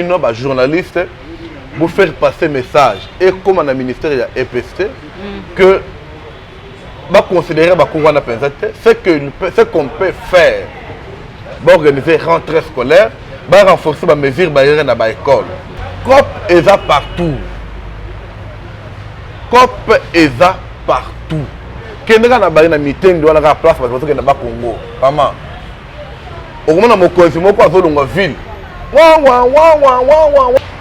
bino ba journaliste pour faire passer message et comme dans le ministère de EPST que va considérer ba courant ce qu'on peut faire pour organiser rentrée scolaire, va renforcer les mesures barrières dans l'école. COP est partout. COP est partout. Quand on a un meeting, on a la place parce que on a Congo. Maman, au moment où on a une ville,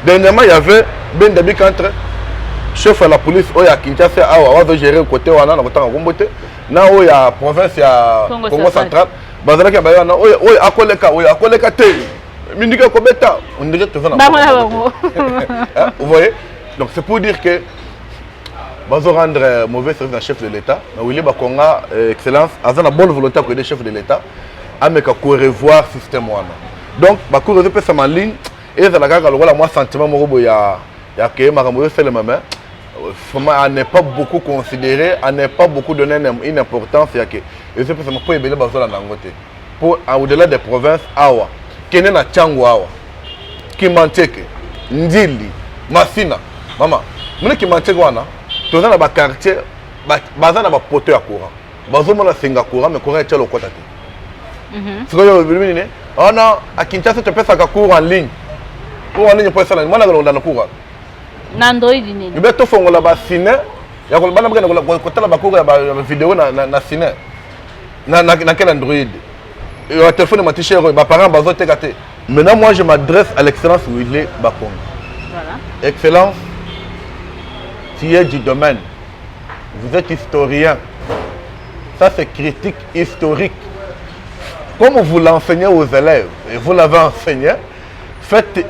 dernièrement il y avait Ben Dabik entre chef de la police à Kinshasa, on va gérer le côté où on a le Congo, na il y a province ya Congo central, bazala ka bayana oy akoleka te. Mindiga kobeta, on dirait que vous voyez? Donc c'est pour dire que bazo rendre mauvais service à chef de l'État, mais Willy Bakonga excellence, a une bonne volonté pour aider chef de l'État à me revoir le système. Donc bako réseau peut en ligne et ça la gaga le moi sentiment morobo ya que makambo fait le même. À ne pas beaucoup considérer, à ne pas beaucoup donner une importance à que et c'est pour ça que je bazo la nangote pour au-delà des provinces awa kene na changu awa Kimanteke Ndili Masina mama mune Kimanteke wana toza na ba quartier baza na ba poto ya courant bazo mona singa courant mais courant tchelo kota te sikoyo bilini oh non à Kinshasa tu peux faire cours en ligne pour ça mwana galonda na courant na Android nini tu peux to fongola ba ciné ya ko bana bana kotala ba cours ya vidéo na ciné na quel Android le téléphone m'a touché, mes parents bazo tekate. Maintenant moi je m'adresse à l'excellence Willy Bakonga. Voilà. Excellence, tu es du domaine. Vous êtes historien. Ça c'est critique historique. Comme vous l'enseignez aux élèves et vous l'avez enseigné, faites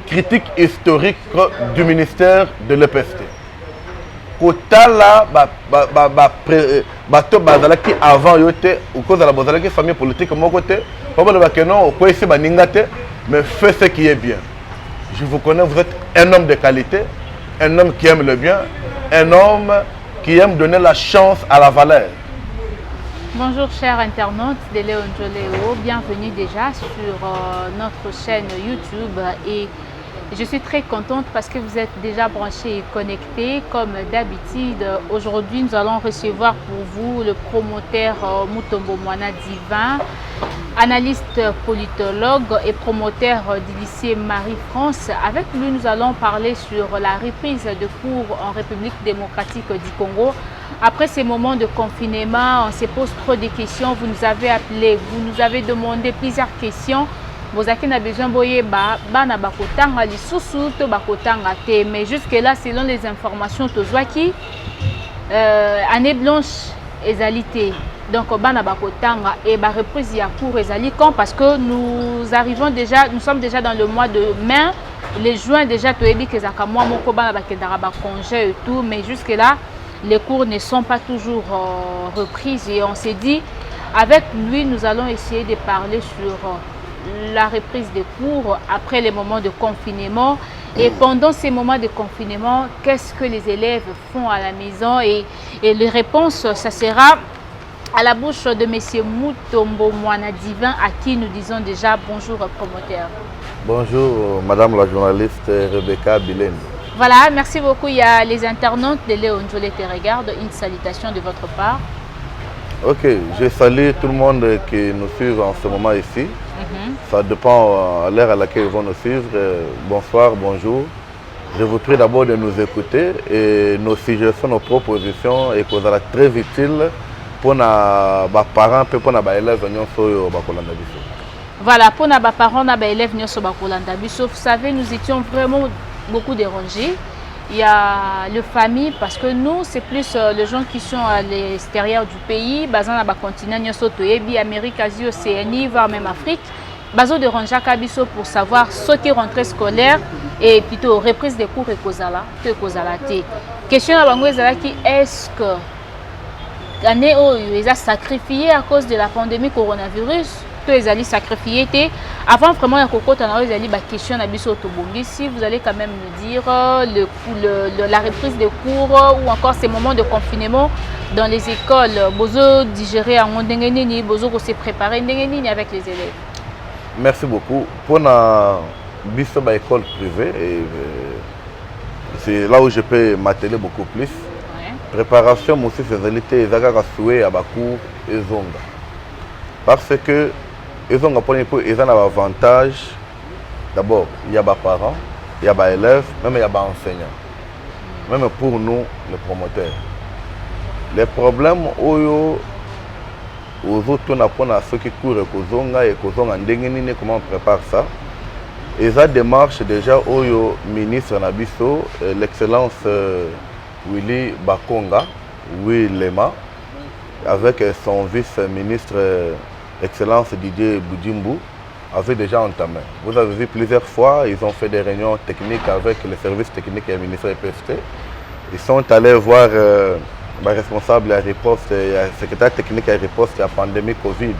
critique historique du ministère de l'EPST. Kotala bato bazalaki avant yote ou cause la bazalaki famille politique mon côté pas le bakeno ko essayer baningate mais faites ce qui est bien. Je vous connais, vous êtes un homme de qualité, un homme qui aime le bien, un homme qui aime donner la chance à la valeur. Bonjour chers internautes de Léon Joléo, bienvenue déjà sur notre chaîne YouTube et je suis très contente parce que vous êtes déjà branchés et connectés. Comme d'habitude, aujourd'hui, nous allons recevoir pour vous le promoteur Mutombo Mwana Divin, analyste politologue et promoteur du lycée Marie-France. Avec lui, nous allons parler sur la reprise de cours en République démocratique du Congo. Après ces moments de confinement, on se pose trop de questions. Vous nous avez appelé, vous nous avez demandé plusieurs questions. Vous avez besoin de bana bakotanga lisusu to bakotanga te mais jusque là selon les informations tozwaki année blanche ezalité donc bana bakotanga et ba reprise ya cours ezali quand parce que nous sommes déjà dans le mois de mai les juin déjà toyebi que zaka mois moko bana bakendara ba congé et tout mais jusque là les cours ne sont pas toujours repris et on s'est dit avec lui nous allons essayer de parler sur la reprise des cours après les moments de confinement et pendant ces moments de confinement, qu'est-ce que les élèves font à la maison et les réponses, ça sera à la bouche de M. Mutombo Mwana Divin à qui nous disons déjà bonjour promoteur. Bonjour Madame la journaliste Rebecca Bilène. Voilà, merci beaucoup. Il y a les internautes de Léon Joléo te regardent, une salutation de votre part. Ok, je salue tout le monde qui nous suit en ce moment ici. Ça dépend à l'heure à laquelle ils vont nous suivre. Bonsoir, bonjour. Je vous prie d'abord de nous écouter et nos suggestions, nos propositions et qu'on sera très utiles pour nos parents et pour nos élèves. Voilà, pour nos parents et nos élèves, vous savez, nous étions vraiment beaucoup dérangés. Il y a le famille parce que nous, c'est plus les gens qui sont à l'extérieur du pays, basés dans le continent, Amérique, Asie, Océanie, voire même Afrique. Bazo de Ranja Kabiso pour savoir ce qui est rentrée scolaire et plutôt reprise des cours et Kozala. Question à Bango qui est-ce que l'année où ils ont sacrifié à cause de la pandémie coronavirus, tous ils allaient sacrifier. Avant vraiment la cocotte, ils allaient question à Biso Tobongi. Si vous allez quand même nous dire la reprise des cours ou encore ces moments de confinement dans les écoles, Bozo digérer en Mondengenini, Bozo se préparer avec les élèves. Merci beaucoup. Pour la biso ba école privée et c'est là où je peux m'atteler beaucoup plus. Préparation aussi faisabilité ezaka souhait à bacour ezonga parce que ezonga pour ils ont un avantage. D'abord il y a des parents, il y a des élèves, même il y a des enseignants, même pour nous les promoteurs. Les problèmes aux autres n'a pas ceux qui courent kozonga et kozonga ndengeni comment on prépare ça. Et ça démarche déjà au ministre Nabiso, l'excellence Willy Bakonga, Lema, avec son vice-ministre, excellence Didier Boudjimbu, avait déjà entamé. Vous avez vu plusieurs fois, ils ont fait des réunions techniques avec les services techniques et le ministère EPFT. Ils sont allés voir le responsable à riposte, le secrétaire technique à riposte à la pandémie Covid,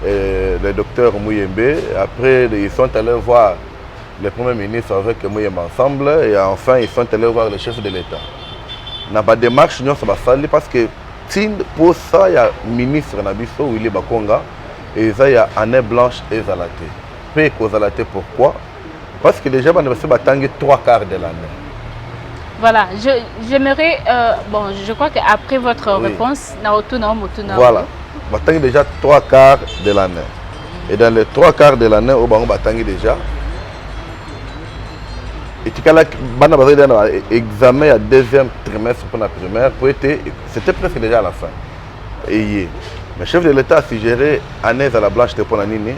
le docteur Mouyembe. Après, ils sont allés voir le Premier ministre avec Mouyembe ensemble. Et enfin, ils sont allés voir le chef de l'État. Dans la démarche, nous sommes parce que pour ça, il y a le ministre Nabiso, Willy Bakonga, et ça, il y a Année Blanche et Zalaté. Peu Zalaté, pourquoi? Parce que déjà, on a reçu 3/4 de l'année. Voilà, j'aimerais, bon, je crois qu'après votre réponse, voilà, on a déjà 3/4 de l'année. Et dans les 3/4 de l'année, on a déjà. Et tu as examen à deuxième trimestre pour la primaire, c'était presque déjà à la fin. Et le chef de l'État a suggéré année à la blanche pour la Nini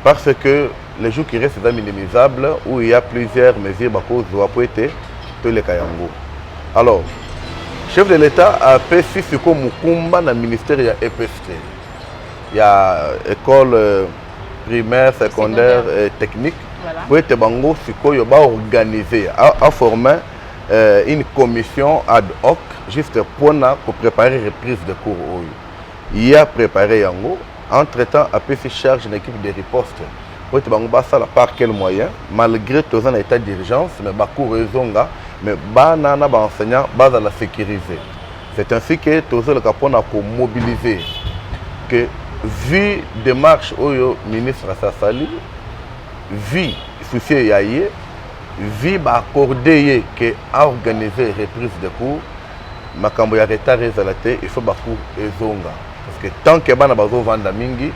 parce que les jours qui restent sont minimisables où il y a plusieurs mesures pour être les Kayango. Alors, le chef de l'État a fait ce qu'on Mukumba dans le ministère de l'EPFT. Il y a école primaire, secondaire et technique. Pour être bango, ce qu'on va organiser, à former une commission ad hoc juste pour préparer la reprise de cours. Il y a préparé Yango. Entre-temps, après se charge une équipe de riposte. Pour être bango, ça par quel moyen, malgré tous un état d'urgence, mais cours zonga, mais banana enseignant base à la sécuriser. C'est ainsi que tous le capon a pour mobiliser que vu démarche au ministre Sassali, vu souci yaye, vu accordé que organiser reprise de cours, ma cambo ya retard rézalaté, il faut beaucoup ezonga parce que tant que bana bazo vanda mingi,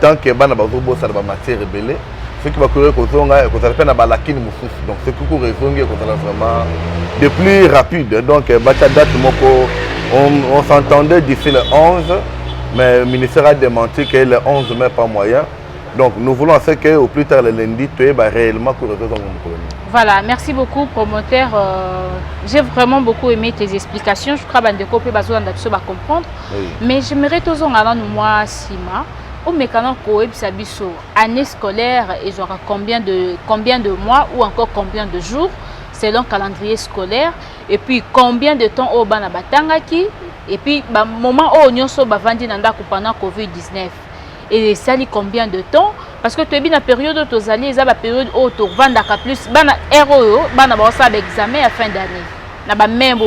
tant que bana bazo bossa ba matière rebelle, ceux qui va courir kozonga et kozala pena balakini mususu. Donc ce qui court ezonga kozala vraiment de plus rapide. Donc bacha date moko on s'entendait d'ici le 11, mais le ministère a démenti que le 11 mai pas moyen. Donc nous voulons qu'au plus tard le lundi, tu es réellement couru. Voilà, merci beaucoup promoteur. J'ai vraiment beaucoup aimé tes explications. Je crois que tu vas comprendre. Oui. Mais j'aimerais tous en allant moi, Sima, au mécanisme année scolaire, et j'aurai combien de mois ou encore combien de jours selon le calendrier scolaire. Et puis combien de temps au Banabatangaki. Et puis moment où nous sommes pendant Covid-19. Et ça dit combien de temps? Parce que tu es bien la période où tu es la période où tu as plus de examen à fin d'année. Même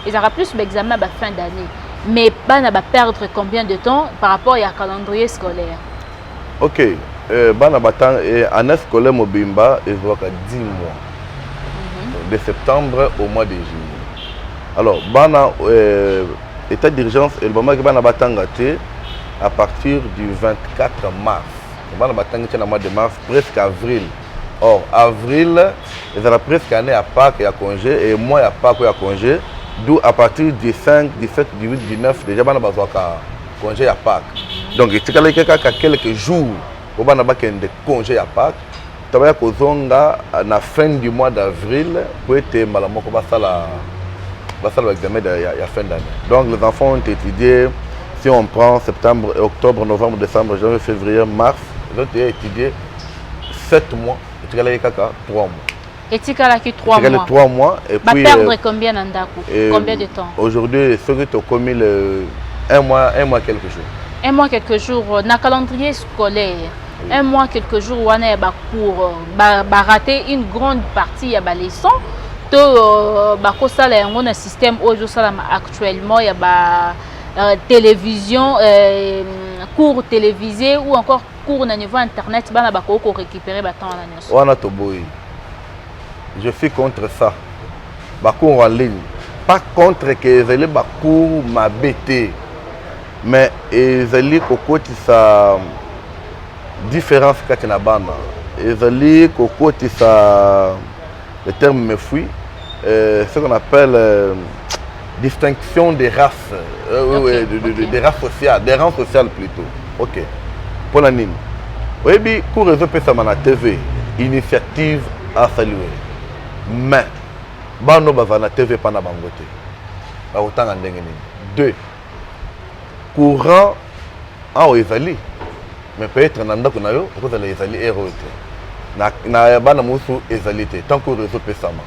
ils auront plus d'examen à fin d'année. Mais tu vas perdre combien de temps par rapport au calendrier scolaire? Ok. Année scolaire Mobimba, ils ont 10 mois. De septembre au mois de juillet. Alors, état d'urgence, et le moment que à partir du 24 mars. On va le mois de mars, presque avril. Or, avril, ils ont presque année à Pâques et à congé, et moi à Pâques et à congé. D'où à partir du 5, 17, 18, 19, déjà, on a besoin de congé à Pâques. Donc, il y a quelques jours où on a besoin de congé à Pâques. Tu vas à la fin du mois d'avril pour être malamoko l'examen de la fin d'année. Donc, les enfants ont étudié. Si on prend septembre, octobre, novembre, décembre, janvier, février, mars, ils ont étudié 7 mois. Et tu as 3 mois. Et tu as 3 mois. 3 mois. Et puis, perdre combien combien de temps? Aujourd'hui, ceux qui ont commis un mois quelques jours. Un mois quelques jours, dans le calendrier scolaire, oui. Un mois quelques jours, on a cours, rater une grande partie de la leçon. Il y a un système actuellement, il y a télévision, cours télévisés ou encore cours na niveau internet bana bakoko récupérer baton na nyonso. Wana toboyi. Je suis contre ça. Bacours en ligne. Pas contre que les bacours m'abêté. Mais les kokoti sa différence quand na bana. Les kokoti sa le terme me fuit. Ce qu'on appelle distinction des races, des races sociales, des rangs sociaux plutôt. Ok. Pour la nine. Oui, bien, cours réseau PSA na TV, initiative à saluer. Mais, bano bazana TV pas na bangote. Ba autant en ndenge nini. 2. Courant en ezali. Mais peut-être nanda kuna yo, ko za ezali erote. Na bana musu ezalité tant que réseau PSA ma.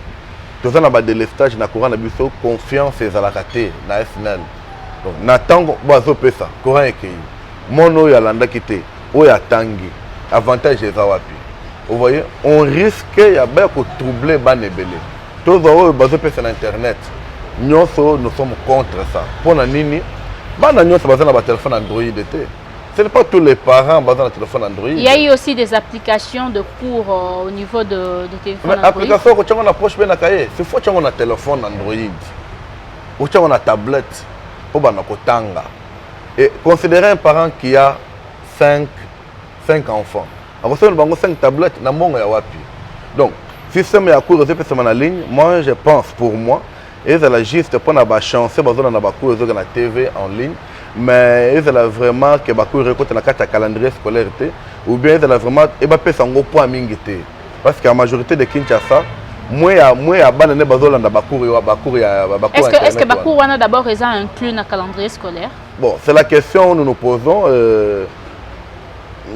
Tous na ba délestage na courant na biso confiance ezalaka te na SNL. Donc natango bazo PSA, courant ekei. Mono ya landa kité, o ya tangi. Avantage eza wapi. Vous voyez, on risque ya ba ko troubler banebele. Tous eux bazo PSA na internet. Nous sommes contre ça. Pour nini, bana nyonso bazana ba téléphone Android était. Ce n'est pas tous les parents qui ont un téléphone Android. Il y a eu aussi des applications de cours au niveau de téléphone Android. Application que tu as approche bien cahier. C'est faut que tu aies un téléphone Android. Ou tu as une tablette pour banakotanga. Et considérez un parent qui a 5 enfants. Alors si on a 5 tablettes, na monga ya wapi. Donc, si c'est mes cours en ligne, moi je pense pour moi et c'est la juste pour na ba chance bazona na ba cours na TV en ligne. Mais ils ont vraiment que bakou récolte na carte calendrier scolaire ou bien ils ont vraiment et ba pesa ngo point mingité parce que la majorité de Kinshasa moi ya bana ne bazola na bakou ya bakou. Est-ce que bakou wana d'abord ils ont inclus na calendrier scolaire? Bon, c'est la question que nous nous posons.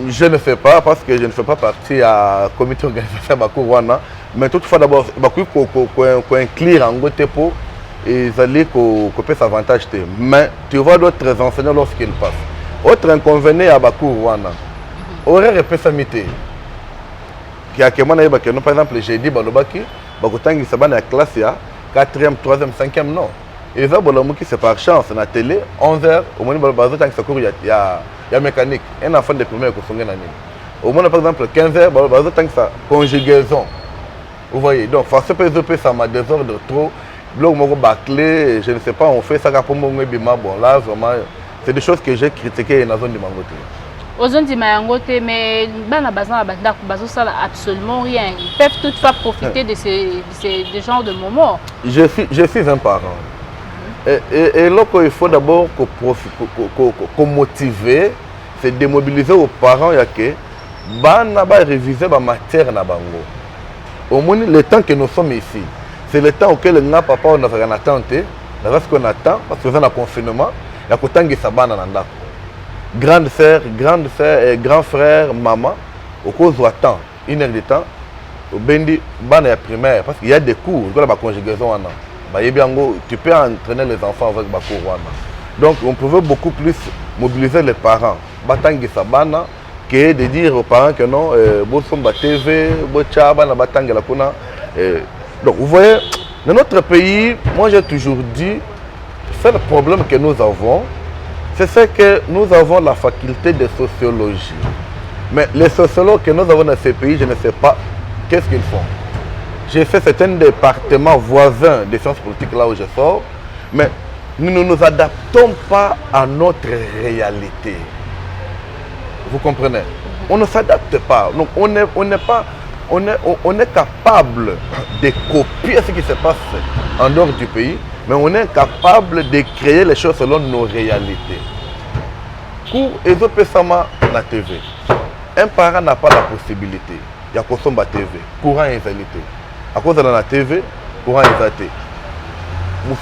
Je ne sais pas parce que je ne fais pas partie à comité organisation bakou wana, mais toutefois d'abord bakou ko inclure en gote pour et ils allaient couper cet avantage. Mais tu vois d'autres enseignants lorsqu'ils passent. Autre inconvénient à Bakou Rwanda. Horaire et pessamité. Qui a par exemple, j'ai dit Balobaki, Bakotangi Sabana la classe 4e, 3e, 5e, non. Et ça, c'est par chance, na télé, 11h, au moins, il y a mécanique. Un enfant de première qui sont au moins, par exemple, 15h, il y a conjugaison. Vous voyez, donc, forcément, ça m'a désordre trop. Blog moko bâclé, je ne sais pas, on fait ça pour moi bon là vraiment c'est des choses que j'ai critiquées dans la zone de Mangote. Aux zones de Mangote, mais dans la base ça absolument rien. Ils peuvent toutefois profiter de ce genre de moments. Je suis un parent. Et là il faut d'abord qu'on motive, c'est démobiliser aux parents ya que bana ba réviser ba matière na bango. Au moins le temps que nous sommes ici. C'est le temps auquel nous papa on a attendu, ce qu'on attend parce que nous avons un confinement, il y a que sabana nanda. Grande sœur et grand frère, maman, au cause où attend 1 heure de temps, au bendi bana primaire parce qu'il y a des cours, il y a la conjugaison tu peux entraîner les enfants avec Bakou Rwanda. Donc on pouvait beaucoup plus mobiliser les parents, batangi sabana, que de dire aux parents que non, bosomba TV, bochaba na batangi la kuna. Donc vous voyez, dans notre pays, moi j'ai toujours dit, c'est le problème que nous avons, c'est que nous avons la faculté de sociologie. Mais les sociologues que nous avons dans ces pays, je ne sais pas qu'est-ce qu'ils font. J'ai fait certains départements voisins des sciences politiques là où je sors, mais nous ne nous adaptons pas à notre réalité. Vous comprenez? On ne s'adapte pas. Donc on est capable de copier ce qui se passe en dehors du pays, mais on est capable de créer les choses selon nos réalités. Cours et Pesama la TV. Un parent n'a pas la possibilité. Il y a consommer TV, courant et réalité. À cause de la TV, courant et réalité. Vous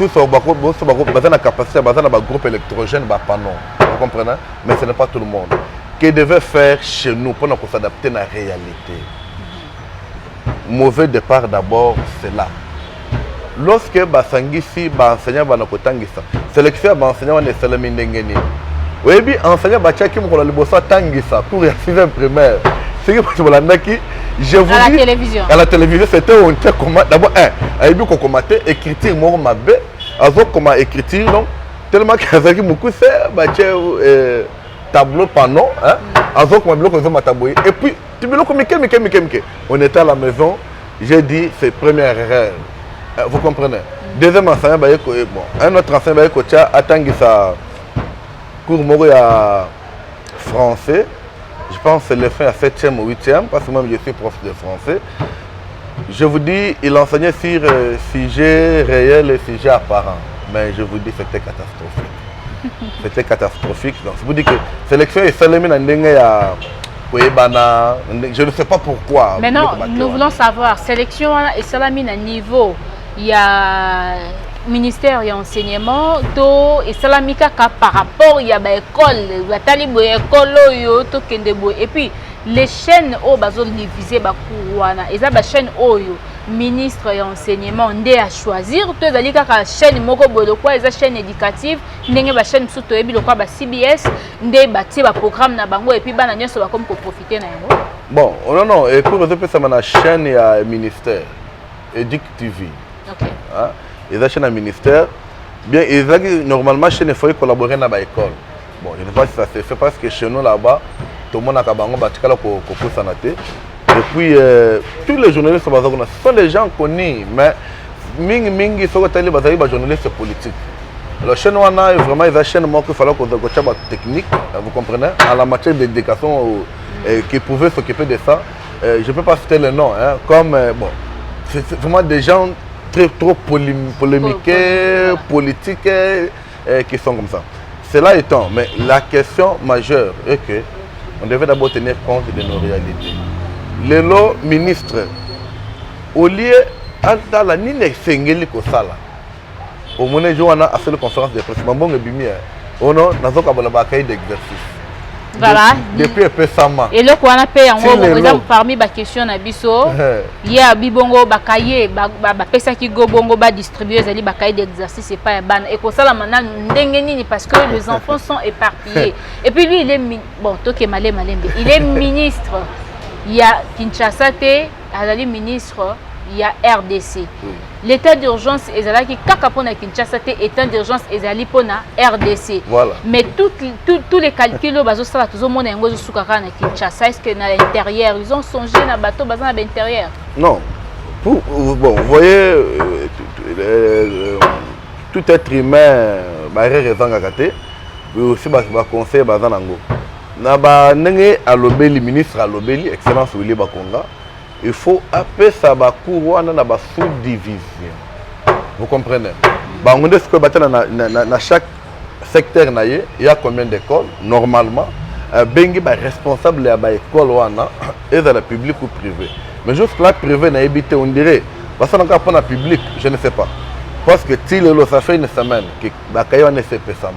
avez la capacité, vous avez un groupe électrogène, vous comprenez? Mais ce n'est pas tout le monde. Qu'est-ce que devait faire chez nous pour nous s'adapter à la réalité? Mauvais départ d'abord, c'est là. Lorsque Basangisi, enseignant Banakotangisa, sélection enseignant ne Salami Ndengeni. Oui, bien enseignant Bachaki Mokola Libosa Tangisa pour la 6e primaire. C'est que je vous à dis, la télévision. À la télévision, c'était un tel comment. D'abord, il y a eu commenter, écriture, moi, ma bête, comment écriture, donc, tellement que Zaki Moukou, c'est tableau panneau, Azok ma biloko zo mataboye. Et puis tu biloko mike. On était à la maison, j'ai dit c'est première erreur. Vous comprenez? Deuxième enseignant bon, un autre enseignant a tangi sa cours moko ya français. Je pense que c'est le fin à 7e ou 8e parce que moi je suis prof de français. Je vous dis, il enseignait sur sujet réel et sujet apparent. Mais je vous dis, c'était catastrophique. C'était catastrophique. Donc, je vous dis que sélection est seulement je ne sais pas pourquoi. Maintenant, nous voulons savoir, sélection et salamine à niveau, il y a ministère et enseignement, et salamika par rapport, il y a l'école, la talibo école, et puis les chaînes au bazo divisé bakouana, et ça la chaîne oyo. Ministre et enseignement ndé à choisir to ezali kaka chaîne moko bodo kwa eza chaîne éducative ndenge ba chaîne suto ebi lokwa ba CBS ndé bati ba programme na bango et puis bana nyonso ba comme ko profiter na yango. Bon, non et pour résoudre ça na chaîne ya ministère Educ TV. OK. Hein? Eza chaîne à ministère bien ezali normalement chaîne faut collaborer na ba école. Bon, je ne sais pas si ça se fait parce que chez nous là-bas tout le monde a bango batikala ko sanate. Et puis, tous les journalistes ce sont des gens connus, mais mingi sont des journalistes politiques. La chaîne est vraiment une chaîne qui fallait qu'on ait technique, vous comprenez, en la matière d'éducation qui pouvaient s'occuper de ça. Je ne peux pas citer le nom, hein, comme bon, c'est vraiment des gens trop polémiques, politiques qui sont comme ça. Cela étant, mais la question majeure est que on devait d'abord tenir compte de nos réalités. Le ministre, au lieu de la nine sengeli ko sala, au moment où on a fait la conférence de presse, bon on a cahier d'exercice. Voilà. Depuis un peu ça. Et le qu'on a payé en gros, parmi les questions à biso, il y a bibongo bakaye, pesa qui go bongo ba distribuer les cahier d'exercice et pas un ban. Et pour ça la maintenant ndengeni parce que les enfants sont éparpillés. Et puis lui il est bon, toke malé il est ministre. Il y a Kinshasa, il ministre, il y a RDC. L'état d'urgence est là qui kakapona Kinshasa, état d'urgence est là pour RDC. Voilà. Mais tous les calculs, tout le monde est Kinshasa. Est-ce que à l'intérieur, ils ont songé à bateau à l'intérieur? Non. Bon, vous voyez, tout être humain, il y a raison à gâter. Mais aussi, il y a conseil à Naba nenge alobeli ministre alobeli excellence Willy Bakonga, il faut appeler ça bakouwana na ba sous-division. Vous comprenez? Ba on dit que dans chaque secteur naie, il y a combien d'écoles normalement bengi ba responsable ya ba école wana et dans le public ou privé. Mais juste là privé na habité on dirait parce qu'on a pas public, je ne sais pas. Parce que ça fait une semaine que ba kayo ne fait pas ça.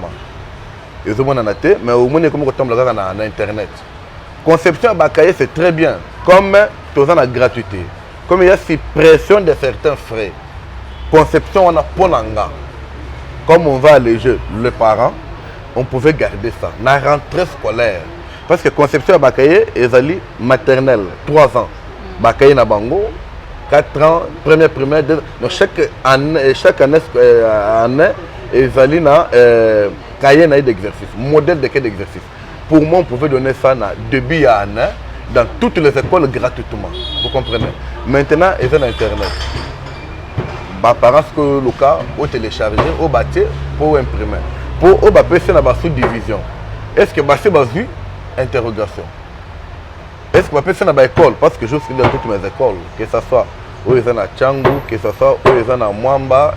Ils ont mais au moins comme on tombe là dans internet. Conception bakaye c'est très bien comme tout ça la gratuité. Comme il y a suppression de certains frais. Conception on a ponanga. Comme on va alléger les parents, on pouvait garder ça. La rentrée scolaire parce que conception bakaye ezali maternelle 3 ans. Bakaye na bango 4 ans, première primaire, donc chaque année ezali na cahier d'exercice, modèle de cahier d'exercice. Pour moi, on pouvait donner ça début à année dans toutes les écoles gratuitement. Vous comprenez? Maintenant, il y a Internet. Les parents que le cas ont téléchargé, ont bâti pour imprimer. Pour passer dans la sous-division. Est-ce que c'est basé interrogation? Est-ce que passer dans l'école? Parce que je suis dans toutes mes écoles, que ce soit où ils sont à Tchangou, que ce soit où ils sont à Mwamba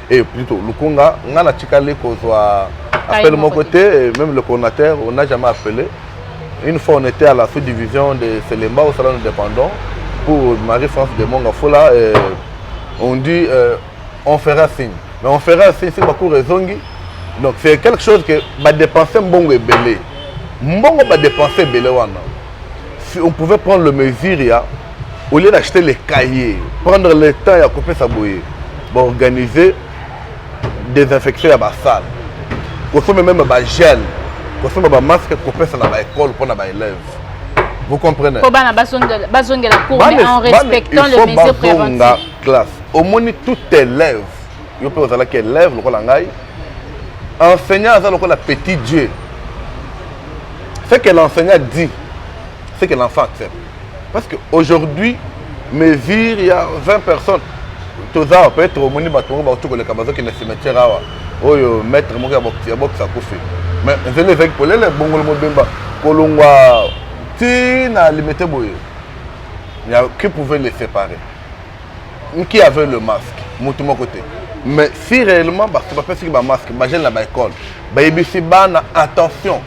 et plutôt Lukunga, on a Chikali qu'on soit appelé mon côté, même le coordinateur, on n'a jamais appelé. Une fois on était à la sous-division de Selemba au salon indépendant pour Marie-France de Mongafola, on dit on fera signe. Mais on fera signe si beaucoup raisongi. Donc c'est quelque chose que va dépenser mbongo et belé. Mbongo va dépenser belé wana. Si on pouvait prendre le mesure au lieu d'acheter les cahiers, prendre le temps et couper sa bouille, organiser désinfection à la salle, consommer même un gel, consommer un masque, couper ça dans l'école pour les élèves. Vous comprenez? Il faut que la cour en respectant les mesures préventives. Classe. Au moins tout élève, il peut avoir qui élève le enseignant a le petit Dieu. Ce que l'enseignant dit, c'est que l'enfant accepte. Parce qu'aujourd'hui, mesure, il y a 20 personnes. Tout ça peut être au moni bateau, le cabazo qui est le cimetière, maître Moga Boxa Kofi. Mais je l'ai fait pour les bons Mobimba, Kolongwa, Tina, limité Boye. Il y a qui pouvait les séparer. Qui avait le masque, mon côté. Mais si réellement, c'est pas parce qu'il y a un masque, j'ai la école, attention,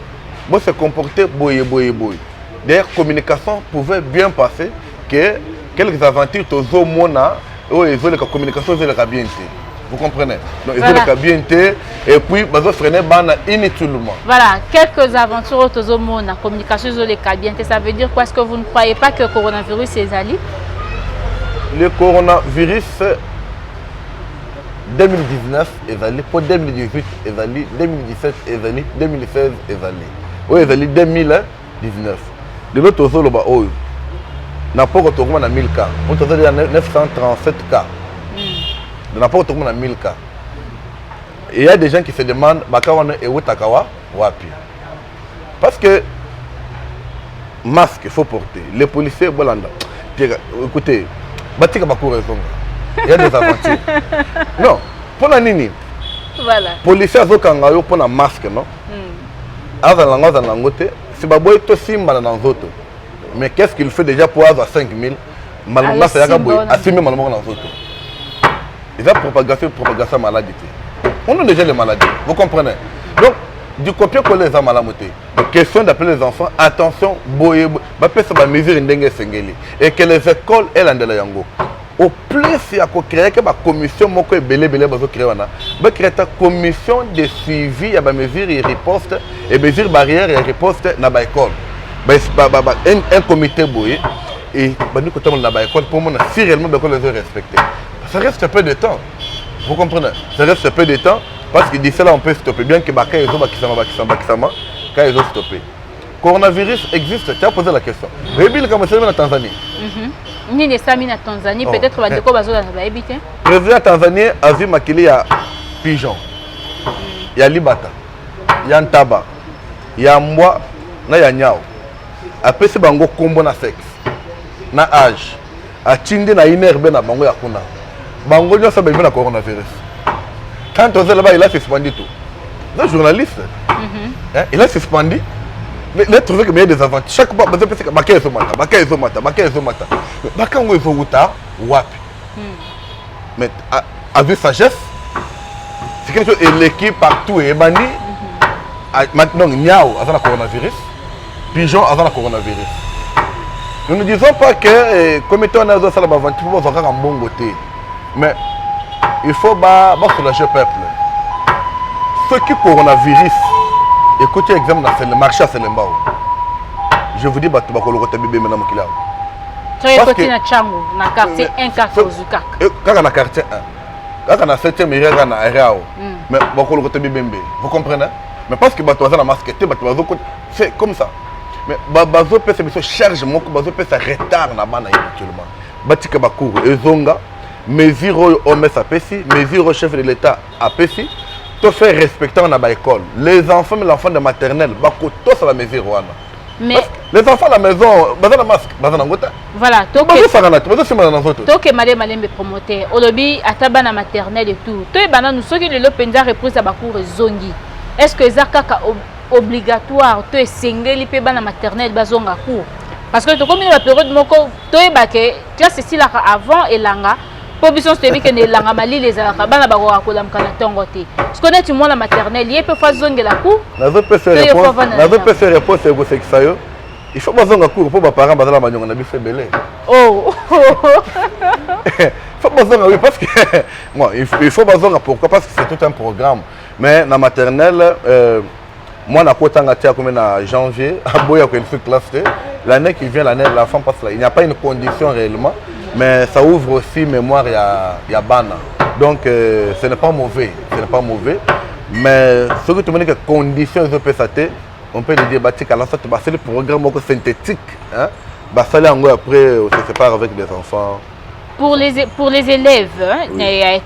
bon se comporter boye. D'ailleurs, communication pouvait bien passer que quelques aventures aux mona, la communication est bien. Vous comprenez? Donc, ils ont bien et puis ils ont freiné inutilement. Voilà, quelques aventures aux mona, communication est bien. Ça veut dire quoi? Est-ce que vous ne croyez pas que le coronavirus est allé? Le coronavirus 2019 est allé, pour 2018 est allé, 2017 est allé, 2016 est allé. Oui, est allé 2019. De l'autre côté, il n'a pas retourné à 1000 cas. On a 937 cas. Il n'a pas retourné à 1000 cas. Et il y a des gens qui se demandent, parce que masque, il faut porter. Les policiers, écoutez, il y a des aventures. Non, pour la nini. Voilà. Les policiers ont pour un masque, non? C'est pas bon, mais qu'est-ce qu'il fait déjà pour avoir 5 000? Malheureusement, c'est à 6 000 malheureusement dans autres. Ils ont propagation maladie. On a déjà les maladies, vous comprenez? Donc, du copier-coller les maladies. Question d'appeler les enfants, attention, boye, mesure et que les écoles, elles en yango. Au plus, il y a créé une commission une commission de suivi, il y a des mesures et riposte, et mesures barrières et riposte dans l'école. Un comité boye, et nous sommes dans l'école pour moi, si réellement l'école les respecter. Ça reste peu de temps. Vous comprenez? Ça reste peu de temps, parce que d'ici là, on peut stopper. Bien que quand ils ont stoppé. Coronavirus existe, tu as posé la question. Rébil, comme c'est en Tanzanie. Ni les Sami en Tanzanie, peut-être que les bazo va éviter. Le président tanzanien a vu qu'il y a pigeon, il y a libata, il y a ntaba, il y a moi, il y a nyao. Après c'est bango combo na sexe, na âge, a tindi na inerbe na bango ya kuna. Bango nyo sa bébé na coronavirus. Quand on est là-bas, il a suspendu tout. Le journaliste, il a suspendu. Il a trouvé qu'il y a des aventures. Chaque fois, il mais avec sagesse, c'est quelque chose, et l'équipe partout est bannie. Maintenant, Niao a le coronavirus, Pigeon a le coronavirus. Nous ne disons pas que, comme étant un aventure, il faut avoir un bon côté. Mais il faut soulager le peuple. Ce qui est coronavirus, écoutez l'exemple, c'est le marché à Selembao. Je vous dis, tu vas le bébé maintenant. Tu es côté na Tchango, na quartier 1 quartier Ouzukak. Quand on a quartier 1, quand on a 7e, il y a un aéro. Mais vous comprenez? Mais parce que tu as un masque, c'est comme ça. Mais bazo peut se charge, bazo peut se retard na bana actuellement. Batika bakour ezonga, mesure au mes apesi, mesure au chef de l'État apesi. To faire respecter en école. Les enfants, l'enfant de maternelle, bako to ça la mesure wana. Mais les enfants à la maison, bazana masque, bazana ngota. Voilà, toke madame malembe promoteur. Olobi atabana maternelle et tout. To ebana nous soki le penza reprise à bakour zongi. Est-ce que zakaka obligatoire to esengeli pe bana maternelle bazonga cours? Parce que to comme la période moko to ebake, classe ceci là avant et langa. Provision c'est que les langues mali les arabes ba ko kolam kana tongote. Ce qu'on est moi la maternelle, il peut faire zonge la cour. Na zo peut faire réponse c'est que ça yo. Il faut pas zonga cour pour ba parents bazala manyonga na bife belé. Oh. Il faut pas zonga oui parce que moi il faut pas zonga pourquoi parce que c'est tout un programme. Mais la maternelle moi na kotanga tia comme en janvier à boya ko une classe l'année qui vient l'année la femme passe là. Il n'y a pas une condition réellement. Mais ça ouvre aussi mémoire, il y a Bana. Donc ce n'est pas mauvais. Mais ce que tu me dis que conditions de PSAT, on peut le dire, c'est le programme synthétique. Hein? Ça après, on se sépare avec des enfants. Pour les élèves,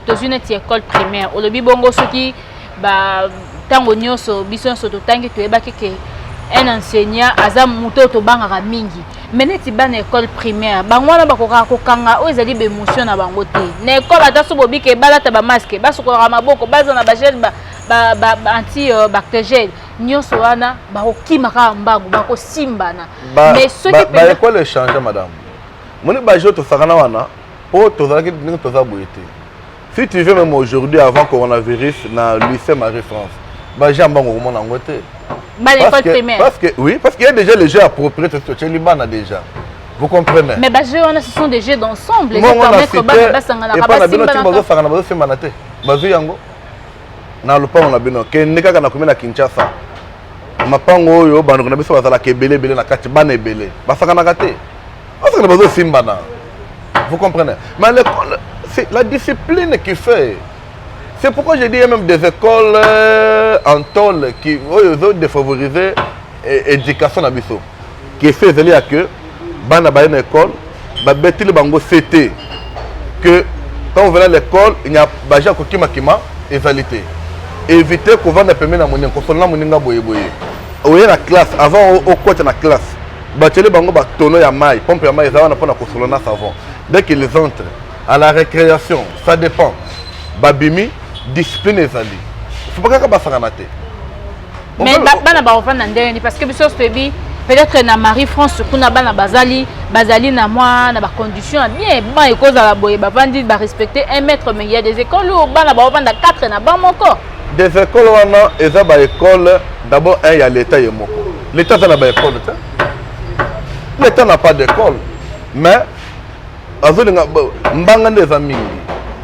dans une école primaire, au lobby bongo ceux qui tango nyoso bison soto tangi tu ebaki ke un enseignant aza muto to bangaka mingi mais neti bana école primaire bangwana bakoka kokanga oyo ezali bémotion na bango te na école ata so bobike balata ba masque basukoka maboko baza na bagel ba anti bactériel nyonso wana bakokimaka mbangu bakosimbana mais soki ba école changer madame moni ba jo to sakana wana o to zaki ndenge to za boyete si tu veux même aujourd'hui avant coronavirus na lycée Marie-France ba jambango ko mona ngote l'école primaire. Parce qu'il y a déjà les jeux appropriés, c'est Liban déjà. Vous comprenez? Mais les jeux, ce sont des jeux d'ensemble. Les jeux permettent que vous comprenez? Mais c'est la discipline qui fait. C'est pourquoi j'ai dit qu'il y a même des écoles en tôle qui ont défavorisé l'éducation à Bissau. Qui fait que dans une école, que quand on vient à l'école, il y a des gens qui ont évalité. Éviter qu'on va permettre à mon la classe, avant au côté de la classe, les bango tonneau ya maille, pompe ya maille, ça va pas na savon. Dès qu'ils entrent à la récréation, ça dépend. Babimi discipline ezali. Faut pas que ça ramate. Mais bana ba ofana ndeni parce que biso spebi peut-être na Marie-France kuna bana bazali na moi na ba conditions bien ban et cause à la boye ba vandi ba respecter 1 mètre mais il y a des écoles où bana ba ofana 4 na ba moko. Des écoles wana eza ba école d'abord il y a l'état yemoko. L'état ça na ba école ça. L'état n'a pas d'école mais azolinga mbanga des amis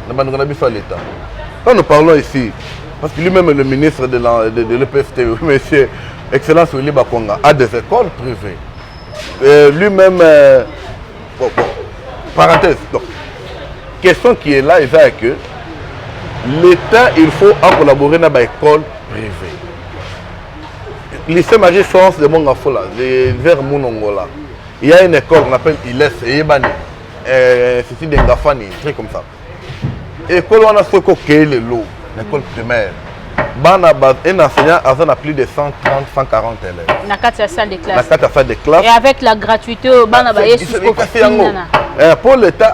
na bandu na biso l'état. Quand nous parlons ici, parce que lui-même le ministre de l'EPST, monsieur Excellence Willy Bakonga, a des écoles privées. Lui-même, parenthèse, donc, question qui est là, c'est que l'État, il faut collaborer dans les écoles privées. Lycée Marie-France de Mongafola, vers Mounongola, il y a une école qu'on appelle ILES, Yébani, c'est des Ngafani, un truc comme ça. École on a ce qu'est le lot, l'école primaire. Un enseignant a plus de 130, 140 élèves. Dans la salle de classe. Dans la salle de classe. Et avec la gratuité, pour l'État,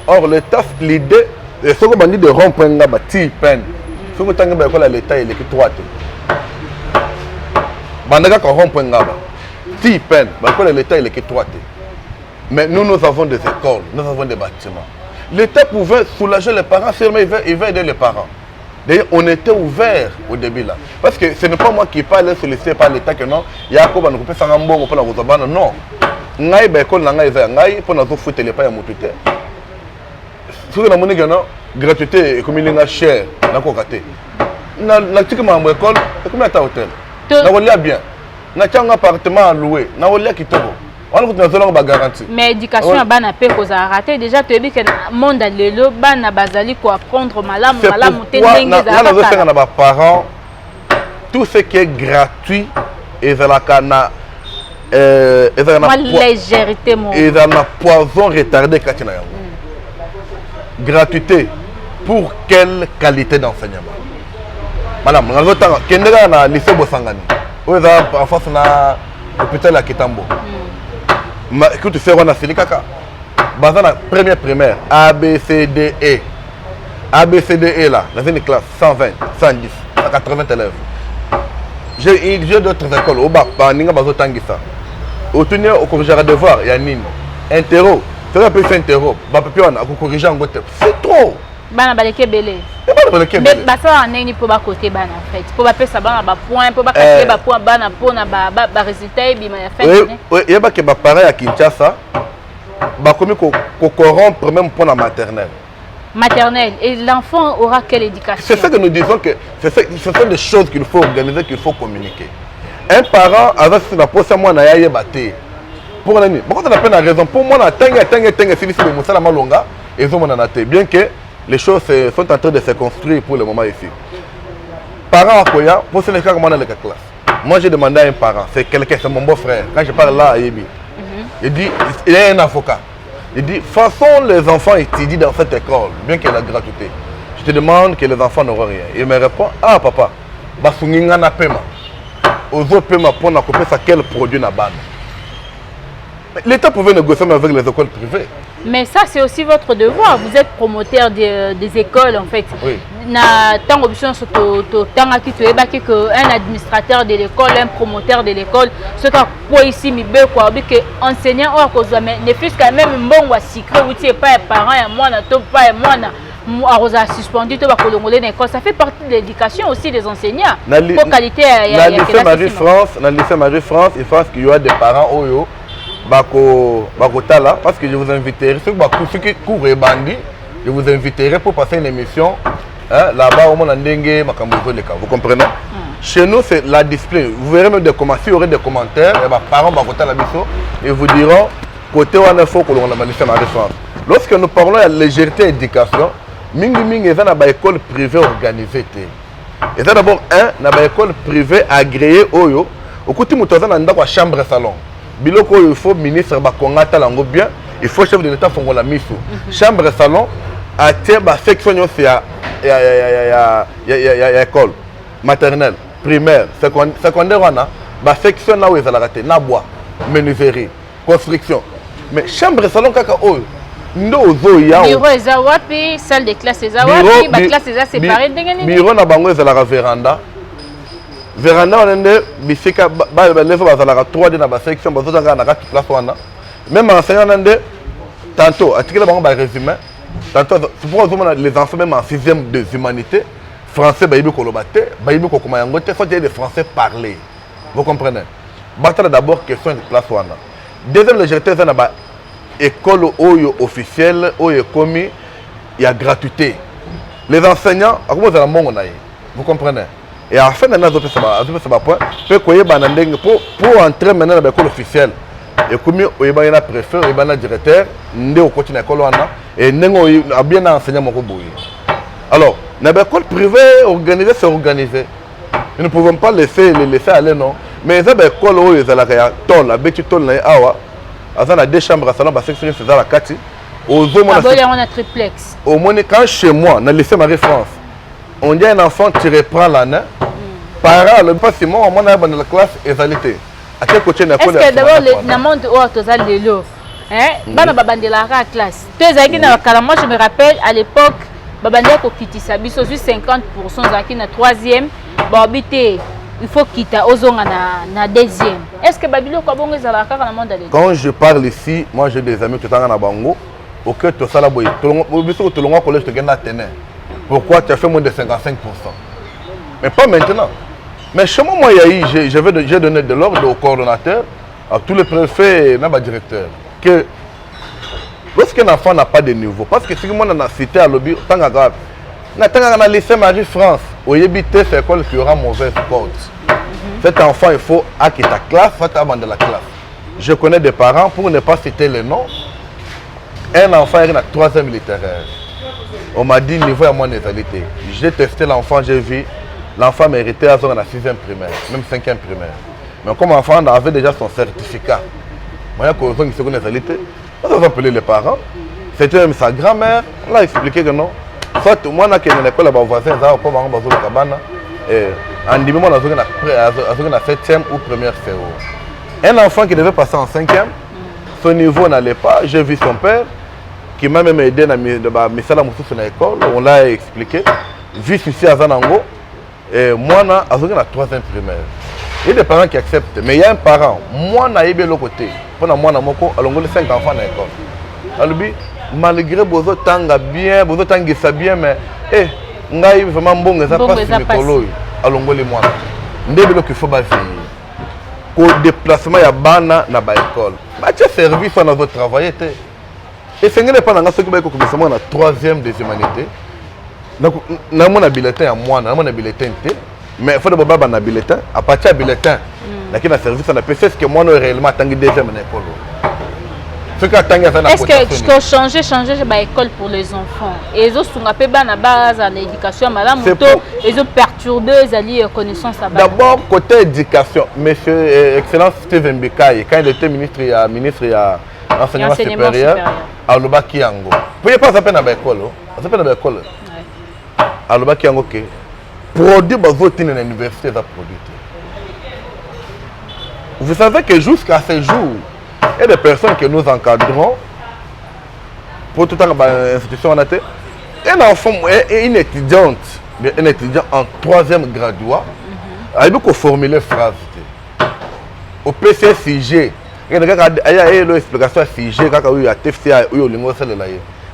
or l'État, l'idée, c'est ce qu'on dit de rompre un petit peine. Ce que tu as l'État, il est que 3. Bandaka qu'on rompt un gaba. 10 peines. L'État, il est que 3. Mais nous avons des écoles, nous avons des bâtiments. L'État pouvait soulager les parents, seulement il veut aider les parents. D'ailleurs, on était ouvert au début là. Parce que ce n'est pas moi qui parle sollicité par l'État que non, il y a un peu de faire un bon pour la Rosabana. Non. Ngai l'école ngai ngai pour nous foutre les pas à motuté. Si on a monnaie non, gratuité comme il est cher, n'a pas gâté. Na tika ma école, comme un hôtel. Na volia bien. Na un appartement à louer, na volia kitoko. Mais l'éducation à bana pe ko za raté déjà tu dis que monde lelo bana bazali ko apprendre malamu tendenge za ba parents tout ce qui est gratuit et za la kana légèreté mon et za na poison retardé katina yango. Gratuité pour quelle qualité d'enseignement? Madame, on a temps kendela na lycée Bosangani. On va en face na hôpital à Kitambo. Écoute, c'est on a fait kaka. Bazan la première primaire A B C D E. A B C D E là, dans une classe 120, 110, 180 élèves. J'ai d'autres écoles au bas, pas ninga bazo tangisa. Au tenir au corriger à devoir, il y a nine. Interro, c'est un peu fait interro. Ba papier on a corriger en gote. C'est trop. Bana baleke belé. Mais basa nani pour ba côté bana en fait. Pour ba pesa bana ba point, pour ba casser ba point bana pour na ba résultat et bima ya fin. Oui, il y a pas que ba pareil à Kinshasa. Ba comme ko corrompre même pour la maternelle. Maternelle et l'enfant aura quelle éducation? C'est ça que nous disons que ce sont des choses qu'il faut organiser, qu'il faut communiquer. Un parent avec la poste moi na ya baté. Pour l'année. Pourquoi tu as peine à raison pour moi na tenga si le musala malonga et zo mona naté bien que les choses sont en train de se construire pour le moment ici. Parents à Koya, pour ce cas, comment dans la classe. Moi j'ai demandé à un parent, c'est quelqu'un, c'est mon beau-frère. Quand je parle là à Yebi, il dit, il est un avocat. Il dit, façon les enfants étudient dans cette école, bien qu'il y ait la gratuité. Je te demande que les enfants n'auront rien. Il me répond, ah papa, basunginga na pema. aux autres pour na couper ça quel produit na ban. L'État pouvait négocier avec les écoles privées. Mais ça, c'est aussi votre devoir. Vous êtes promoteur des écoles, en fait. Oui. Un administrateur de l'école, un promoteur de l'école, ce qui ici, enseignant, ne fût-ce quand même un bon secret, vous n'êtes pas un parent, un moine, pas un moine. Suspendu, ça fait partie de l'éducation aussi des enseignants. Pour qualité, il y a lycée Marie-France, il pense qu'il y a des parents oyo bakotala parce que je vous inviterai ceux qui courent et bandits, je vous inviterai pour passer une émission là-bas au monde ndenge makambo les cas. Vous comprenez? Chez nous c'est la discipline. Vous verrez même des commentaires, il y aurait des commentaires et parents bakotala biso et vous diront côté wana faut que l'on a lycée Marie-France. Lorsque nous parlons de légèreté éducation, mingi eza na ba école privée organisée té. Eza d'abord na ba école privée agréée oyo okuti mutoza na ndako chambre salon. Biloko il faut ministre ba kongata lango bien, il faut chef de l'état fongola miso. Chambre salon a té ba section ya école maternelle, primaire, secondaire wana ba section na oyo ezala té na bois, menuiserie, construction. Mais chambre salon kaka oyo bureau eza wapi, salle de classe eza wapi, ba classe eza séparé ndenge nini? Bureau na bango eza la véranda. Véranda on est bisika ba levo bazalaka 3D na ba section bazozanga na 4 place wana. Même enseignant nande tantôt article bango ba résumé. Tantôt pour les enfants même en 6e de humanité, français ba yibi kolobate, ba yibi kokoma yango te, faut dire des français parler. Vous comprenez? Batala d'abord question de place wana. Deuxième légèreté eza na ba école oyo officielle oyo commis il y a gratuité. Les enseignants vous comprenez? Et à la fin de l'année pour entrer maintenant dans l'école officielle et comme il y a un préfet, il y a un directeur, il y a l'école et il y a bien enseignant. Alors, dans l'école privée organisée, c'est organisé. Nous ne pouvons pas laisser aller non. Mais dans l'école où il y a il y a 2 chambres à salon, section c'est la 4. On a triplex. Au moins, quand chez moi, dans le lycée Marie-France, on dit un enfant qui reprend l'année, parents, le pas si moi, on a dans la classe égalité. À quel côté est-ce que d'abord, le monde où tu as le lot, la classe. Moi, je me rappelle à l'époque, juste 50% qui est 3e, il faut quitter na 2e. Est-ce que Babylone Kabongo est à la carte dans le monde? Quand je parle ici, moi j'ai des amis qui sont en Bango. Ok, tu as la boy. Tu as collège de Genda Téné. Pourquoi tu as fait moins de 55%? Mais pas maintenant. Mais chez moi, j'ai donné de l'ordre au coordonnateur, à tous les préfets et même au directeur, que lorsqu'un enfant n'a pas de niveau, parce que si moi on a cité à l'objet, tant grave. Dans le lycée Marie-France, au Yébité, c'est l'école qui aura mauvaise code. Cet enfant, il faut acquérir ta classe, il faut abandonner la classe. Je connais des parents, pour ne pas citer les noms, un enfant est en 3e littéraire. On m'a dit niveau à moins d'égalité. J'ai testé l'enfant, j'ai vu, l'enfant méritait à la 6e primaire, même 5e primaire. Mais comme l'enfant avait déjà son certificat, moi, il y a une seconde égalité, on a appelé les parents. C'était même sa grand-mère, on a expliqué que non. Soit moi, je suis à l'école, je suis voisin, je suis en début, je suis en 7e ou 1er CO. Un enfant qui devait passer en 5e, son niveau n'allait pas. J'ai vu son père qui m'a même aidé dans l'école, on l'a expliqué. Vice ici à Zanango, et moi, je suis en 3e primaire. Il y a des parents qui acceptent, mais il y a un parent, moi, je suis de l'autre côté. Pendant moi, je suis 5 enfants dans l'école. Malgré bozo tanga bien, bozo tangisa bien, mais ngai vraiment bon ça passe mikolo alongoli mwana. Ndebelo qu'il faut ba veiller. Ko déplacement ya bana na ba école. Ba tia service on a votre travailler té. Et c'est ngene pa nga soki ba ko commencement na 3e des humanités. Na mon bulletin ya mwana, na mon bulletin té. Mais il faut d'abord ba na bulletin, à partir du bulletin. Lakini na service on a fait ce que moi réellement tangi 2e na école. Est-ce que tu peux changer l'école pour les enfants? Et ils ont la base à l'éducation, madame, ils ont perturbé les connaissances à base. D'abord, côté éducation, monsieur Excellence Steven Bekaye, quand il était ministre et enseignement supérieur, à Loba Kiango. Vous ne pouvez pas s'appeler dans l'école. Vous s'appelle dans l'école. À Loba Kiango, produit dans l'université, ça produit. Vous savez que jusqu'à ce jour, il y a des personnes que nous encadrons pour toute l'institution. Un enfant, une étudiante en 3e graduat, elle a formulé une phrase. Au PCSIG, il y a une explication à CIG, quand il y a TFCA, il y a une lingue celle-là.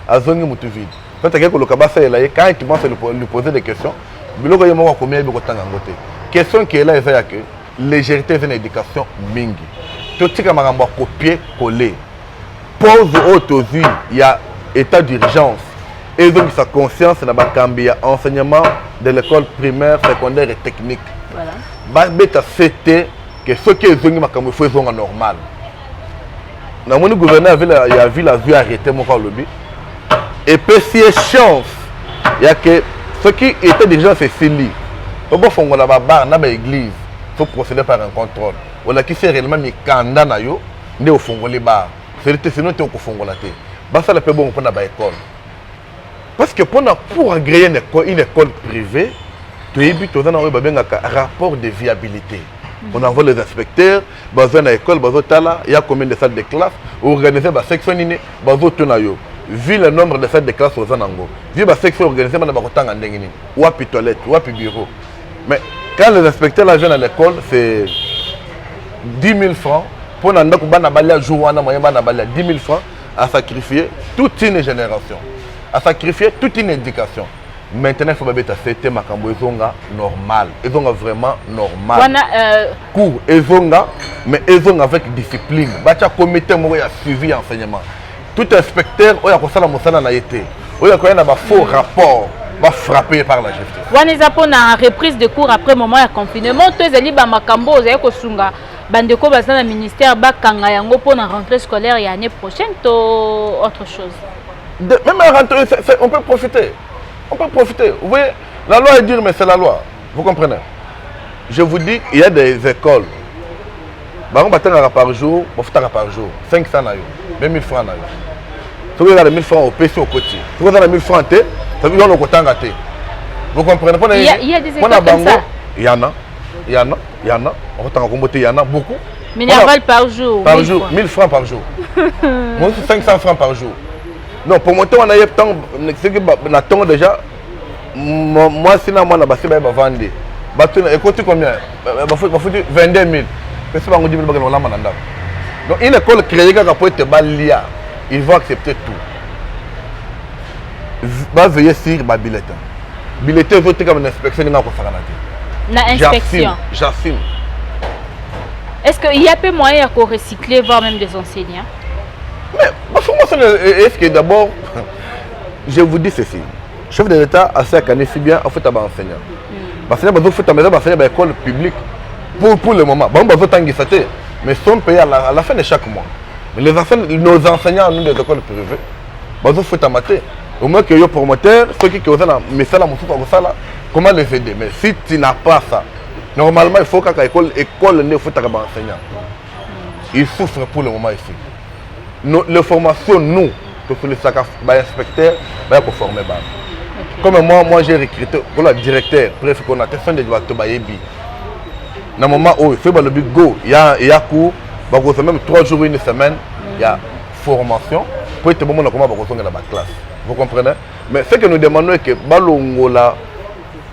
À zone de vide. Quand tu as quand tu commences à lui poser des questions, il y a combien de temps. Question qui est là, c'est que légèreté de l'éducation mingi. Tout ce qui est copier, coller. Pause autosie, il y a état d'urgence. Et donc sa conscience dans le enseignement de l'école primaire, secondaire et technique. Voilà. C'était que ce qui est normal. Dans mon gouverneur, il y a vu la vue arrêter mon lobby. Et puis si chance, il y a que ce qui était déjà c'est Célie. Quand on fait la barre dans l'église, il faut procéder par un contrôle. On a qui s'est réellement mis candidat na yo, né au fond les bars. C'est sinon tu es au fond la tête. Bah ça le peut bon pour la école. Parce que pour agréer une école privée, tu es but dans un rapport de viabilité. On envoie les inspecteurs, dans une école, il y a combien de salles de classe, organiser la section, vu le nombre de salles de classe aux Anango, vu la section organisée, ou à toilette, ou à bureau. Mais quand les inspecteurs viennent à l'école, c'est 10 000 francs. Pour nous, 10 000 francs à sacrifier toute une génération, à sacrifier toute une éducation. Maintenant, il faut que c'était normal. Ils ont vraiment normal. Cours, mais ils ont avec discipline. Il y a un comité qui a suivi l'enseignement. Tout inspecteur, il y a un faux rapport, va frapper par la gestion. On a une reprise de cours après le moment de confinement. Tous les Makambo, Bandeko dans le ministère, pour la rentrée scolaire l'année prochaine, ou autre chose. Même à rentrer, on peut profiter. On peut profiter. Vous voyez, la loi est dure, mais c'est la loi. Vous comprenez? Je vous dis, il y a des écoles. On va par jour, on va par jour. 500 naïs, 2000 francs naïs. Si vous avez 1000 francs au PC au côté, si vous avez 1000 francs, ça veut dire que vous avez. Vous comprenez? Il y a des écoles comme ça. Il y en a. Il y en a. Il y en a. Il y en a beaucoup. Minerval par jour. Par jour, 1000 francs par jour. Moi, c'est 500 francs par jour. Non, pour monter, on a eu temps, déjà. Moi, sinon, moi, je vais vendre. Écoutez combien? Il faut 22 000. C'est pas 10 000. Donc, une école créée qui peut être balia, ils vont accepter tout. Va veiller sur ma bulletin. Bulletin, vous comme une inspection. L'inspection. J'assume. Est-ce qu'il y a peu moyen de recycler, voire même des enseignants? Mais est-ce que d'abord, je vous dis ceci, le chef de l'État a fait si bien en fait à enseignant. L'enseignant va faire enseigner à l'école publique pour le moment. Mais sont payés à la fin de chaque mois. Mais nos enseignants des écoles privées, ils font à mater. Au moins que les promoteurs, ceux qui ont comment les aider? Mais si tu n'as pas ça, normalement il faut que l'école ne fasse pas enseignant. Ils souffrent pour le moment ici. Les formations, nous, tous les inspecteurs, pour former. Comme moi j'ai recruté pour le directeur, bref, qu'on a testé des Bayebi. Dans le moment où il fait le big go, il y a cours, même 3 jours, une semaine, il y a formation pour être bon comment dans la classe. Vous comprenez? Mais ce que nous demandons est que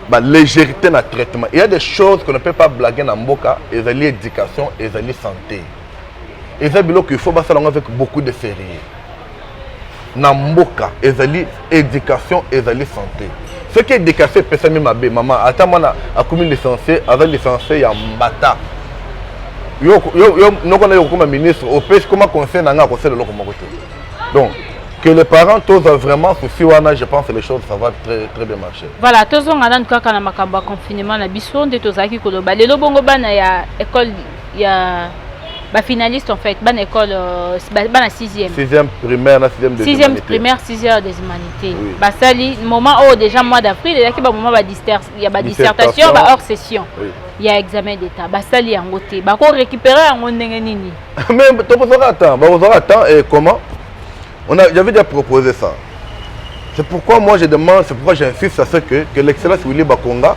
la légèreté dans le traitement. Il y a des choses qu'on ne peut pas blaguer dans Mboka, et l'éducation et la santé. Et c'est qu'il faut faire avec beaucoup de sérieux. Dans Mboka, l'éducation et la santé. Ce qui est éducation, c'est même ma maman. Attends, moi, je suis licencié, avec licencié, il y a Mbata. Nous avons comme ministre, au pays, comment conseil n'a pas conseil de l'autre côté. Donc, que les parents tous vraiment souci, je pense que les choses ça va très, très bien marcher. Voilà, tous on a dans le confinement, la bison de tous qui koloba. Les lobongo ban il y a école, il y a finaliste en fait, ban école, ban la 6e. 6e primaire, 6e des 6e primaire, 6e des humanités. Oui. Bah ça, moment où déjà mois d'avril, il y a une dissertation, hors session. Oui. Il y a examen d'état. Bah ça, il y a un côté. Bah qu'on récupère un nini. Mais tu vous attends et comment? J'avais déjà proposé ça. C'est pourquoi moi je demande, c'est pourquoi j'insiste à ce que l'excellence Willy Bakonga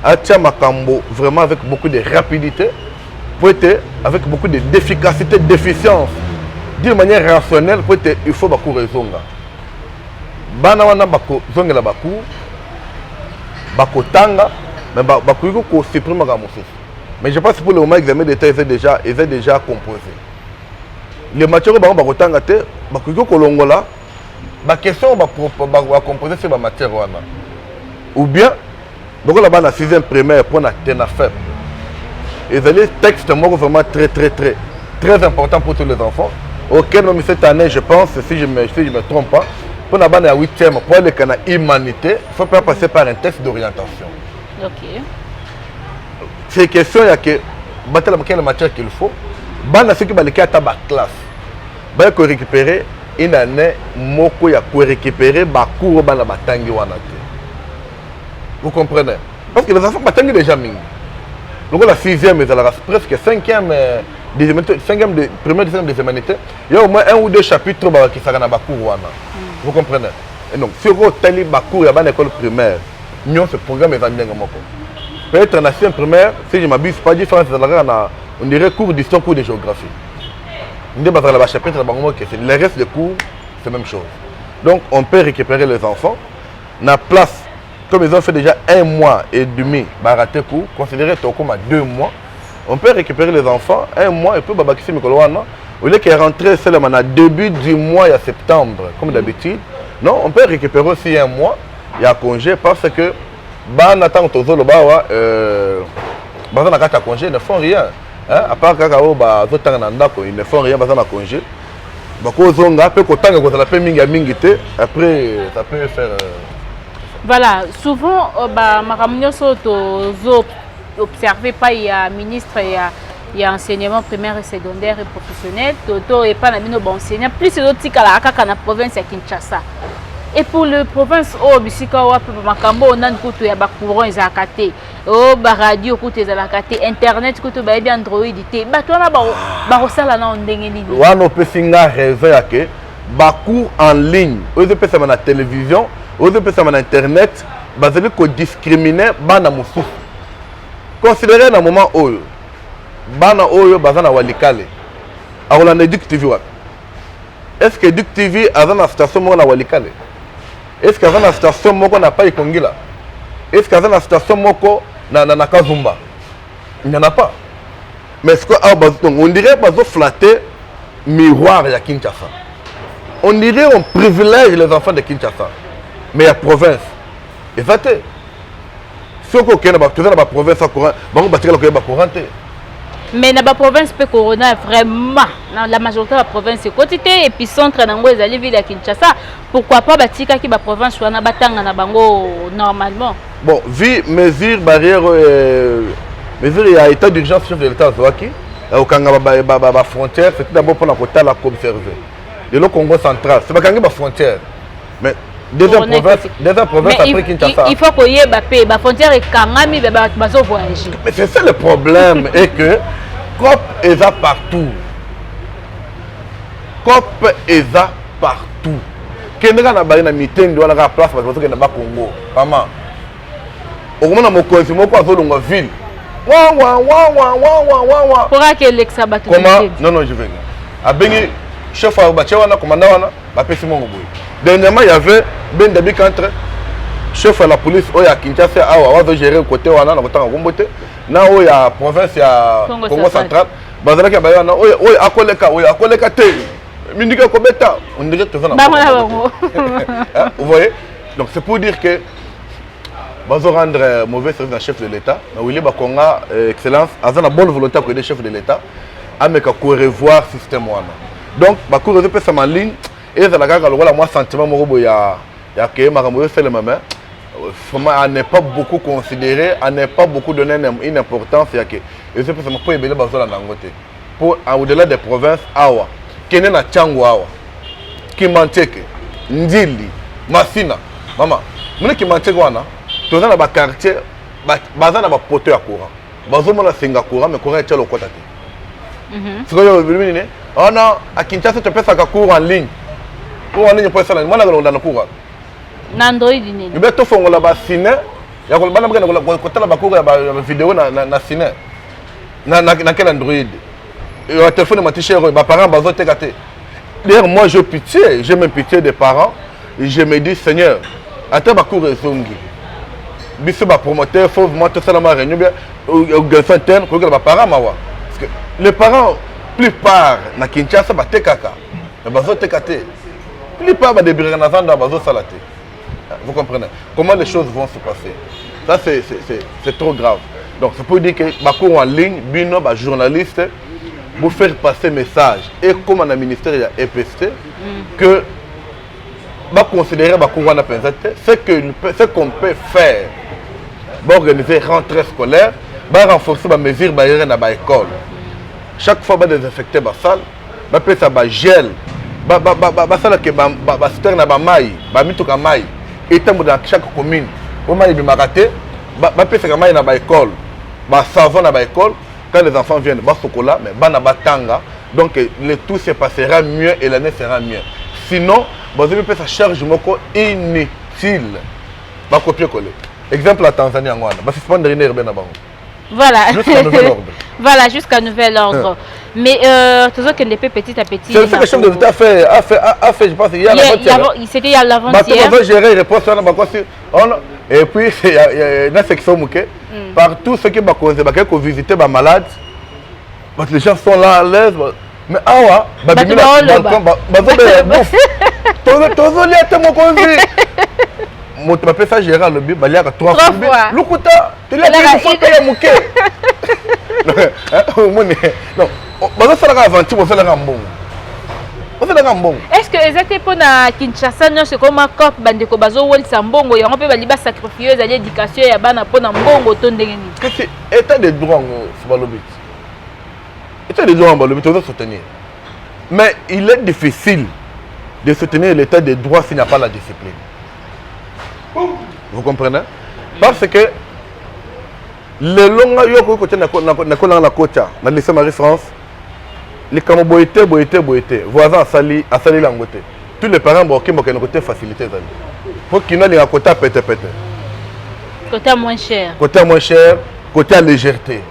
a tient Makambo vraiment avec beaucoup de rapidité pour être avec beaucoup d'efficacité, d'efficience, d'une manière rationnelle, pour être, il faut beaucoup raisonner. Bana wana bako zongela baku bako tanga mais bako ko supprimer ga mosusu. Mais je pense que pour le moment examen d'état est déjà composé. Les matières bako tanga te bako ko longola ba question ba composer sur ba matière wana. Ou bien donc là bas na 6e primaire pour na tena faible. Et les textes vraiment très important pour tous les enfants. Auquel même cette année je pense si je me trompe pas pour la bande à 8e, pour aller à l'humanité, il faut pas passer par un test d'orientation. Ok. C'est question, il y a que la matière qu'il faut. Bande à ceux qui vont aller à ta classe. Il faut récupérer une année, il faut récupérer les cours de la batangi. Vous comprenez? Parce que les enfants batangi déjà mis. Donc la 6e, presque 5e, 5e de première dixième des humanités, il y a au moins 1 ou 2 chapitres qui sont dans le cours. Vous comprenez? Et donc, si vous avez un cours à l'école primaire, nous ce programme est vendu. Peut-être en 6e primaire, si je ne m'abuse pas, on dirait cours d'histoire, cours de géographie. On dit que chapitre, le reste des cours, c'est la même chose. Donc, on peut récupérer les enfants. La place, comme ils ont fait déjà 1 mois et demi, baraté cours, considéré comme 2 mois, on peut récupérer les enfants 1 mois et puis Babakissi Mikoloana. Au lieu qu'il est rentré seulement à début du mois, il y a septembre, comme d'habitude. Non, on peut récupérer aussi 1 mois, il y a congé parce que Banatan Tozolo Bawa, congé, ils ne font rien. Hein? À part Kakao, ils ne font rien, ils ont congé. Après, ça peut faire. Voilà, souvent, observé pas, il y a ministre, il y a enseignement primaire et secondaire et professionnel, Toto et pas la mine enseignant, plus c'est d'autres cas à la province à Kinshasa. Et pour le province, oh, bisika wa makambo on a kutu ya bacourant ezakate, oh ba radio kutu ezakate, internet kutu ba bien Android té, ba toi na ba rosala na ndenge nini. Wana pesinga raison ya ke ba cours en ligne, aux pesa na télévision, aux pesa na internet, bazali ko discriminer bana mususu. Considérez dans moment où bana oyo bazana walikale akola na Duc TV wa. Est-ce que Duc TV a une station moko na walikale? Est-ce qu'il y a une station moko na pas ikongila? Est-ce qu'il y a une station moko na Kazumba? Il n'y en a pas. Mais est-ce que on dirait bazo flatter miroir ya Kinshasa. On dirait on privilège les enfants de Kinshasa. Mais il y a province. Et ça te si on a la province, mais dans la province, Corona vraiment, la majorité de la province est quotidien et puis centre dans les villes de Kinshasa. Pourquoi pas Batika qui la province soit na batanga na bango normalement? Bon, vu mesures barrières, mesures il y a état d'urgence chef de l'État Zouaki, au Kanga ba frontière, c'est d'abord pour la côté la observer. De le Congo central, c'est pas Kanga ba frontière, mais deuxième province après Kinshasa. Il faut qu'il y ait la frontière et Kangami bazo voyager. Mais c'est ça le problème, et que COP est là partout. COP est là partout. Kendra na bari na meeting do na place parce que na ba Congo. Maman. Au moment mo konsi mo kwa zolonga ville. Wa. Pourra que l'exa batu. Comment? Non, je vais. A bengi chef wa bachewa na commandant wana ba pesi mo ngoboy. Dernièrement, il y avait Ben Dabik entre chef de la police à Kinshasa, on va gérer le côté où on a dans la province à Congo central. On vous voyez? Donc c'est pour dire que on va rendre mauvais service à chef de l'État. Willy Bakonga, excellence, a une bonne volonté pour aider le chef de l'État à revoir le système. Donc, on va faire ça en ligne. Et ça la moi sentiment que à ne pas beaucoup considérer, à ne pas beaucoup donner une importance et c'est pour aider pour au-delà des provinces awa kene na Tchango awa Kimanteke Ndili Masina maman mune Kimanteke wana toza na ba quartier baza na ba poto ya courant bazo mona senga courant mais courant etelo kota te sikoyo bilini oh non à Kinshasa tu peux faire cours en ligne. Pour en ligne pour ça, moi na cours. Android ni. Tu peux tout faire la ciné, ya ko bana bana ko tala ba cours ya vidéo na ciné. na quel Android le téléphone m'a cher mes parents bazo te gâté. D'ailleurs moi j'ai pitié, j'ai même pitié des parents et je me dis Seigneur attends ma cour ezongi biso ba promoteur faut moi tout ça la réunion bien au interne ko ba parents mawa parce que les parents plupart na Kinshasa ba te kaka bazo te gâté plupart ba débiré na zanda bazo salate. Vous comprenez comment les choses vont se passer. Ça c'est trop grave. Donc c'est pour dire que ma cour en ligne bino ba journaliste pour faire passer message et comme un ministère il y a EPST que va considérer ce qu'on peut faire pour organiser rentrée scolaire, pour renforcer les mesures barrières dans l'école. Chaque fois, on va désinfecter la salle, on va faire ça gel, on va faire ça citerne na maï, on va mettre maï et dans chaque commune, on va faire maraté, on va faire ça maï dans l'école, on va savon dans l'école. Quand les enfants viennent, mais tanga, donc le tout se passera mieux et l'année sera mieux. Sinon, vous avez fait sa charge inutile. Copier-coller. Exemple la Tanzanie, voilà. Jusqu'à nouvel ordre. Voilà, jusqu'à nouvel ordre. Mais toujours qu'elle n'est pas petit à petit. C'est ce que le chef de l'État a fait, je pense, hier. C'était il y a l'avant-hier. Et puis, il y a une section par tous ceux qui ont visité les malades, les gens sont là à l'aise. Mais awa, tu ça gérer le but, trois fois. Lukuta, tu l'as dit, il faut mouké. Est-ce que exactement pour na Kinshasa non c'est comme un cop bandeko bazo wol sambongo yango pe baliba sacrifier za l'éducation ya bana pona mbongo to ndengeni. C'est état de droit sur le but. État de droit le but on doit soutenir. Mais il est difficile de soutenir l'état de droit s'il n'y a pas la discipline. Vous comprenez? Parce que le long yoko côté na la côte na lycée Marie-France les camarades boité voisins à sali langoté tous les parents qui m'ont côté facilité pour qu'ils n'aient pas côté pété côté moins cher côté à légèreté.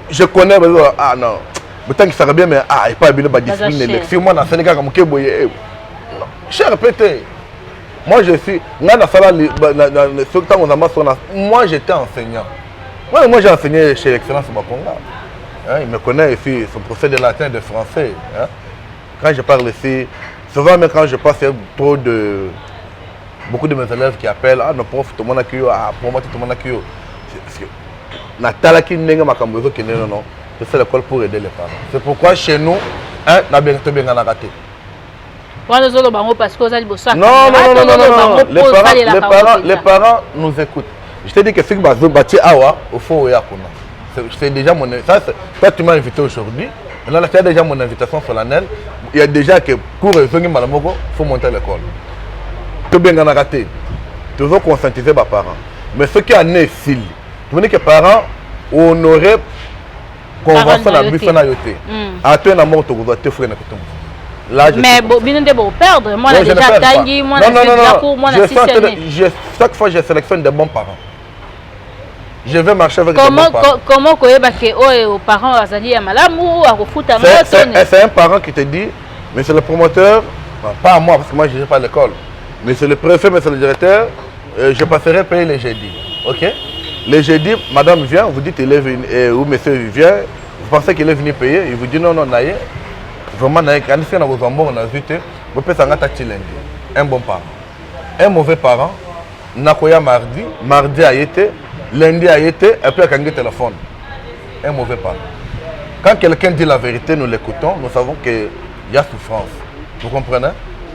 Je connais ah non tant que ça va bien mais ah il pas bien la discipline si moi dans Sénégal comme que boyé cher pété. Moi je suis moi j'étais enseignant. Moi j'ai enseigné chez Excellence Bakonga. Il me connaît ici, son procès de latin et de français. Hein. Quand je parle ici, souvent même quand je passe, il y a beaucoup de mes élèves qui appellent ah, nos profs, tout le monde a cuit, ah, pour moi, tout le monde a cuit. C'est l'école pour aider les parents. C'est pourquoi chez nous, on a bien raté. Non, les parents nous écoutent. Je te dis que si tu as c'est déjà mon... Ça, toi, tu m'as invité aujourd'hui. Là, tu as déjà mon invitation solennelle. Il y a déjà que pour revenir à il faut monter à l'école. Tu as bien raté. Tu veux conscientiser les parents. Mais ce qui est né ici, tu veux dire que les parents honoraient convention à Buffon à Yoté. À toi, tu as mort, tu dois te faire. Mais bien de perdre. Moi, j'ai déjà tangué. Moi, chaque fois, je sélectionne des bons parents. Je vais marcher avec comment aux parents c'est un parent qui te dit mais c'est le promoteur pas à moi parce que moi je ne sais pas l'école mais c'est le préfet mais c'est le directeur je passerai payer les jeudis ok les jeudis madame vient vous dites il est venu ou monsieur vient vous pensez qu'il est venu payer il vous dit non naïe vraiment naïe quand il y a vos amours on a vu vous pouvez s'en attacher lundi un bon parent un mauvais parent nakoya mardi a été lundi a été, et puis il y a un téléphone. Un mauvais parent. Quand quelqu'un dit la vérité, nous l'écoutons, nous savons qu'il y a souffrance. Vous comprenez?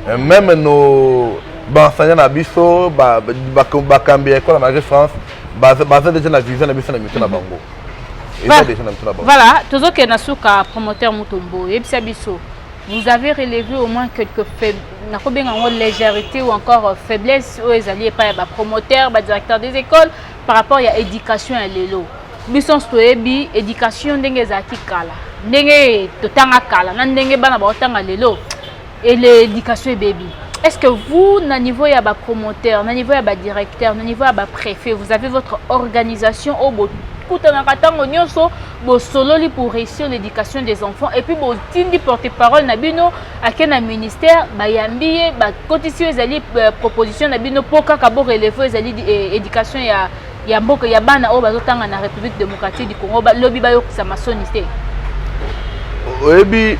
Et même nos enseignants à Bisso, Bakambi, école à Marie-France, basés déjà la vision de Bisso na Bango. Voilà, toujours que Nasuka, promoteur Mutombo, et Bisso, vous avez relevé au moins quelques légèreté ou encore faiblesse aux alliés par les promoteurs, les directeurs des écoles par rapport à l'éducation et l'élo. Bisons toebi éducation ndenge zaki kala. Ndenge totanga kala, ndenge bana ba otanga l'élo et l'éducation est baby. Est-ce que vous, au niveau de promoteur, au niveau de directeur, au niveau de préfet, vous avez votre organisation au bout kutanaka tango nyonso bo sololi pour réussir l'éducation des enfants et puis bo tindi porte-parole na bino ake na ministère ba yambiye ba kotisi ezali proposition na bino poka ka bo relever ezali éducation ya mboka ya bana o bazotanga na République démocratique du Congo ba lobi ba yokisa masonité. Oyebi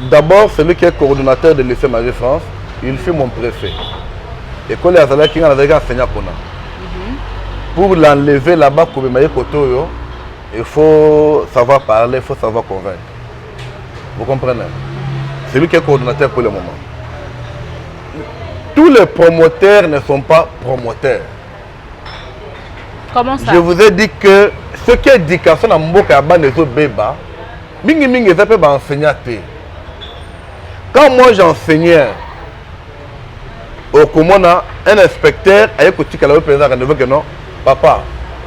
d'abord celui qui est coordonnateur de lycée Marie-France, il fut mon préfet. École Azala qui a enseignant Kona. Pour l'enlever là-bas, il faut savoir parler, il faut savoir convaincre. Vous comprenez? C'est lui qui est coordonnateur pour le moment. Tous les promoteurs ne sont pas promoteurs. Comment ça? Je vous ai dit que ce qui est éducation dans Mboka Banezo Beba, mingi mingi ça peut enseigner. Quand moi j'enseignais au Komona, un inspecteur a écouté qu'elle avait présenté rendez-vous que non, papa,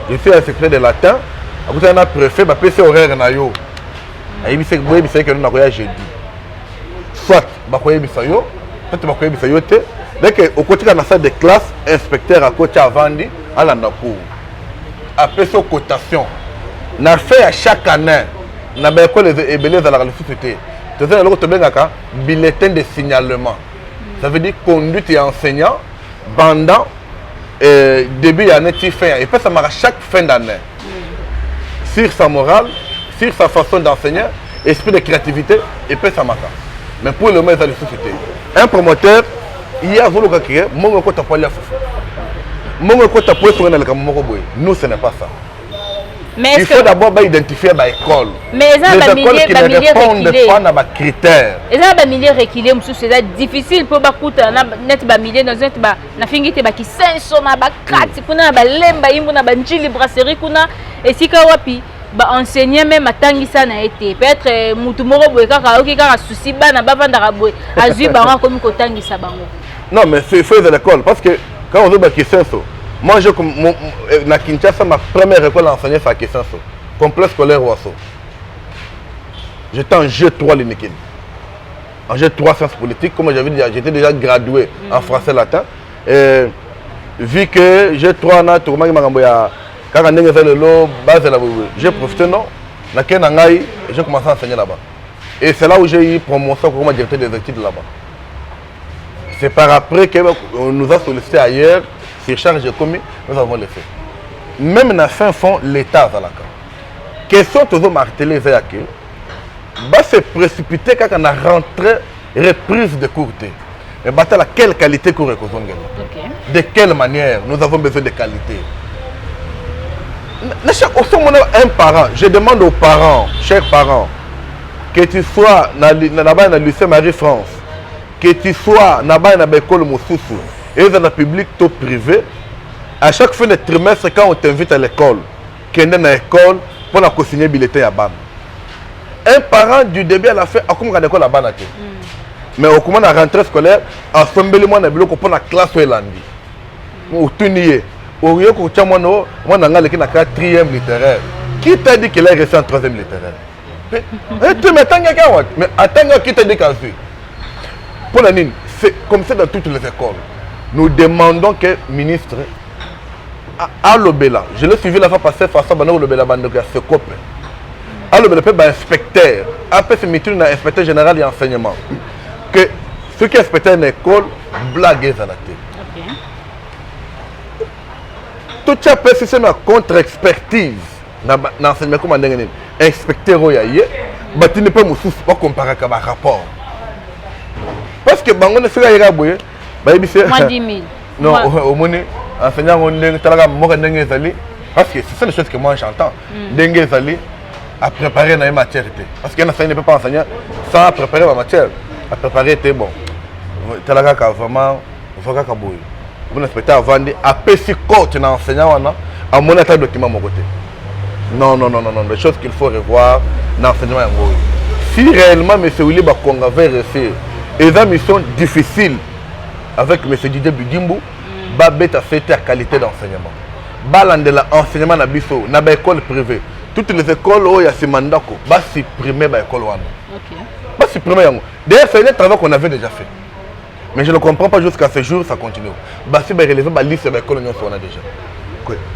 je suis inspecteur de latin, à côté d'un préfet, ma PC horaire na yo. Il dit que nous avons jeudi. Soit, bakoye bisayo, soit bakoye bisayo te. Dès que au côté de la salle de classe, inspecteur à côté à Vandi, à l'Andakou. Après sa cotation, on a fait à chaque année, on a bien les ébélés dans la société. C'est un bulletin de signalement. Ça veut dire conduite et enseignant pendant début d'année et fin. Et puis ça marche chaque fin d'année. Sur sa morale, sur sa façon d'enseigner, esprit de créativité, et puis ça marche. Mais pour le moment, dans la société, un promoteur, il y a un peu qui est nous, ce n'est pas ça. Mais il faut d'abord identifier l'école. Mais les écoles qui ne répondent pas à mes critères. Et ça, c'est difficile pour les dans un fingi qui senso na ba kati kuna ba lemba imbu na ba njili brasserie kuna et si ka wapi ba enseigner même atangisa na été peut-être mutu moko boye kaka oki kaka souci bana bavanda boye azui bango comme ko tangisa bango. Non mais c'est faux de l'école parce que quand on veut ba senso moi, na Kinshasa, ma première école enseignée, c'est à Kissenso, complexe scolaire Ouasso. J'étais en G3 l'Inikin. En G3 sciences politiques, comme j'avais dit, j'étais déjà gradué en français latin. Et vu que G3, j'ai profité, non, j'ai commencé à enseigner là-bas. Et c'est là où j'ai eu promotion comme directeur des études là-bas. C'est par après qu'on nous a sollicité ailleurs. Ces charges commis, nous avons les fait. Même dans la fin fond, l'État à la carte. Question toujours martelée, c'est que va se précipiter quand on a rentré reprise de cours. Mais bataille quelle qualité cours est de quelle manière nous avons besoin de qualité. Un parent, je demande aux parents, chers parents, que tu sois dans le lycée Marie-France, que tu sois dans l'école Moussoussou, et dans le public, tout privé, à chaque fin de trimestre, quand on t'invite à l'école, qu'on est dans l'école pour la consigner billetté à ban. Un parent du début à la fin, a comme à l'école à ban. Mais au moment de la rentrée scolaire, à ce moment là pour la classe où il a dit. Au tunier, au lieu que tu as moi dans la 4e littéraire. Qui t'a dit qu'il est resté en 3e littéraire? Tu mais attends, qui t'a dit qu'il est pour la ligne, c'est comme ça dans toutes les écoles. Nous demandons que le ministre à l'Obéla, je l'ai suivi la fois passée face à l'Obéla Bandoka, se coupe. À l'Obéla, il y a un inspecteur, après ce meeting, un inspecteur général et enseignement. Que ceux qui inspectent une école, blaguent à la tête. Tout ça peut se faire contre-expertise dans l'enseignement comme un inspecteur, il ne peut pas comparer avec un rapport. Parce que Bango ne sera pas moi 10 000. Non, au moins, enseignant, parce que c'est ça les choses que moi j'entends. Dengue Zali à préparer une matière. Parce qu'un enseignant ne peut pas enseigner sans préparer ma matière. À préparer, c'est bon. Talaga vraiment, vous n'inspectez à vendre, à PC coach dans l'enseignant, à mon état de document mon côté. Non, les choses qu'il faut revoir dans l'enseignement. Si réellement M. Willy Bakonga veut rester, et une mission difficile avec M. Didier Budimbu, Babet a fait la qualité d'enseignement. Balande l'enseignement dans l'école école privée. Toutes les écoles où il y a ce mandat, va supprimer l'école. Va supprimer. D'ailleurs, c'est un travail qu'on avait déjà fait. Mais je ne comprends pas jusqu'à ce jour, ça continue. Va relever la liste de l'école qu'on a déjà.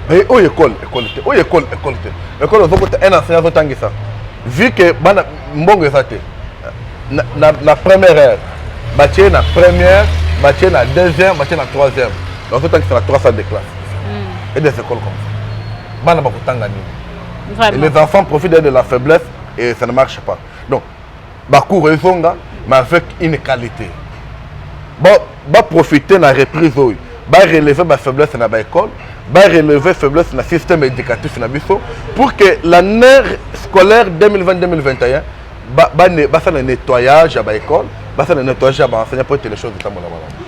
Mais où école école un enseignant autant ça vu que bana mbongo ezate na première heure bâtir na première bâtir na deuxième bâtir na troisième donc autant que c'est la 3 salles de classe et des écoles comme ça bana bakutanga ni les enfants profitent de la faiblesse et ça ne marche pas donc bakour ezonga mais avec une qualité bon va profiter de la reprise va relever ma faiblesse dans l'école va relever faiblesse dans le système éducatif pour que l'année scolaire 2020-2021 va faire le nettoyage à l'école va faire le nettoyage à l'enseignant pour que les choses soient.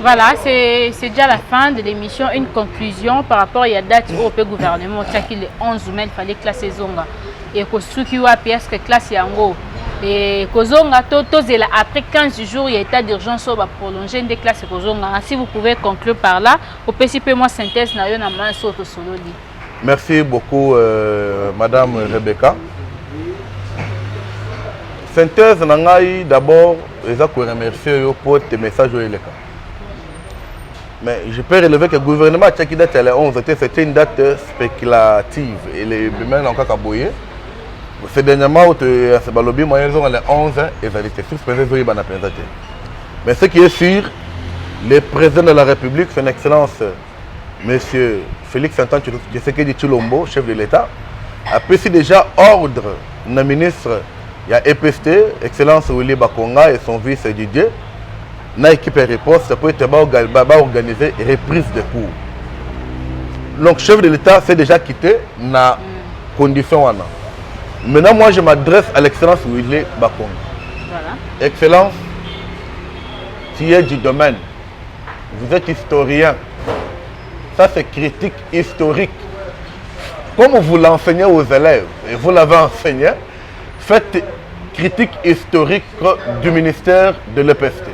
Voilà, c'est déjà la fin de l'émission. Une conclusion par rapport à la date au gouvernement qui le 11 mai il fallait classer zonga et que ceux qui ont PS que classe yango et kozonga tozela après 15 jours il y a état d'urgence on va prolonger des classes kozonga. Si vous pouvez conclure par là au PCP moi synthèse na yo na main soto sololi. Merci beaucoup madame Rebecca. Synthèse nangai d'abord je veux remercier pour tes messages au Eleka. Mais je peux relever que le gouvernement qui date le 11 c'était une date spéculative et les même encore kaboye. C'est dernièrement où le 11 et mais ce qui est sûr, le président de la République, son Excellence, M. Félix Antoine Tshisekedi Tshilombo, chef de l'État, a pris déjà ordre au ministre il y a EPST, Excellence Willy Bakonga et son vice Didier, dans l'équipe de riposte pour organiser une reprise de cours. Donc, le chef de l'État s'est déjà quitté dans la condition. Maintenant, moi, je m'adresse à l'excellence Willy Bakonga. Voilà. Excellence, tu es du domaine. Vous êtes historien. Ça, c'est critique historique. Comme vous l'enseignez aux élèves, et vous l'avez enseigné, faites critique historique du ministère de l'EPST.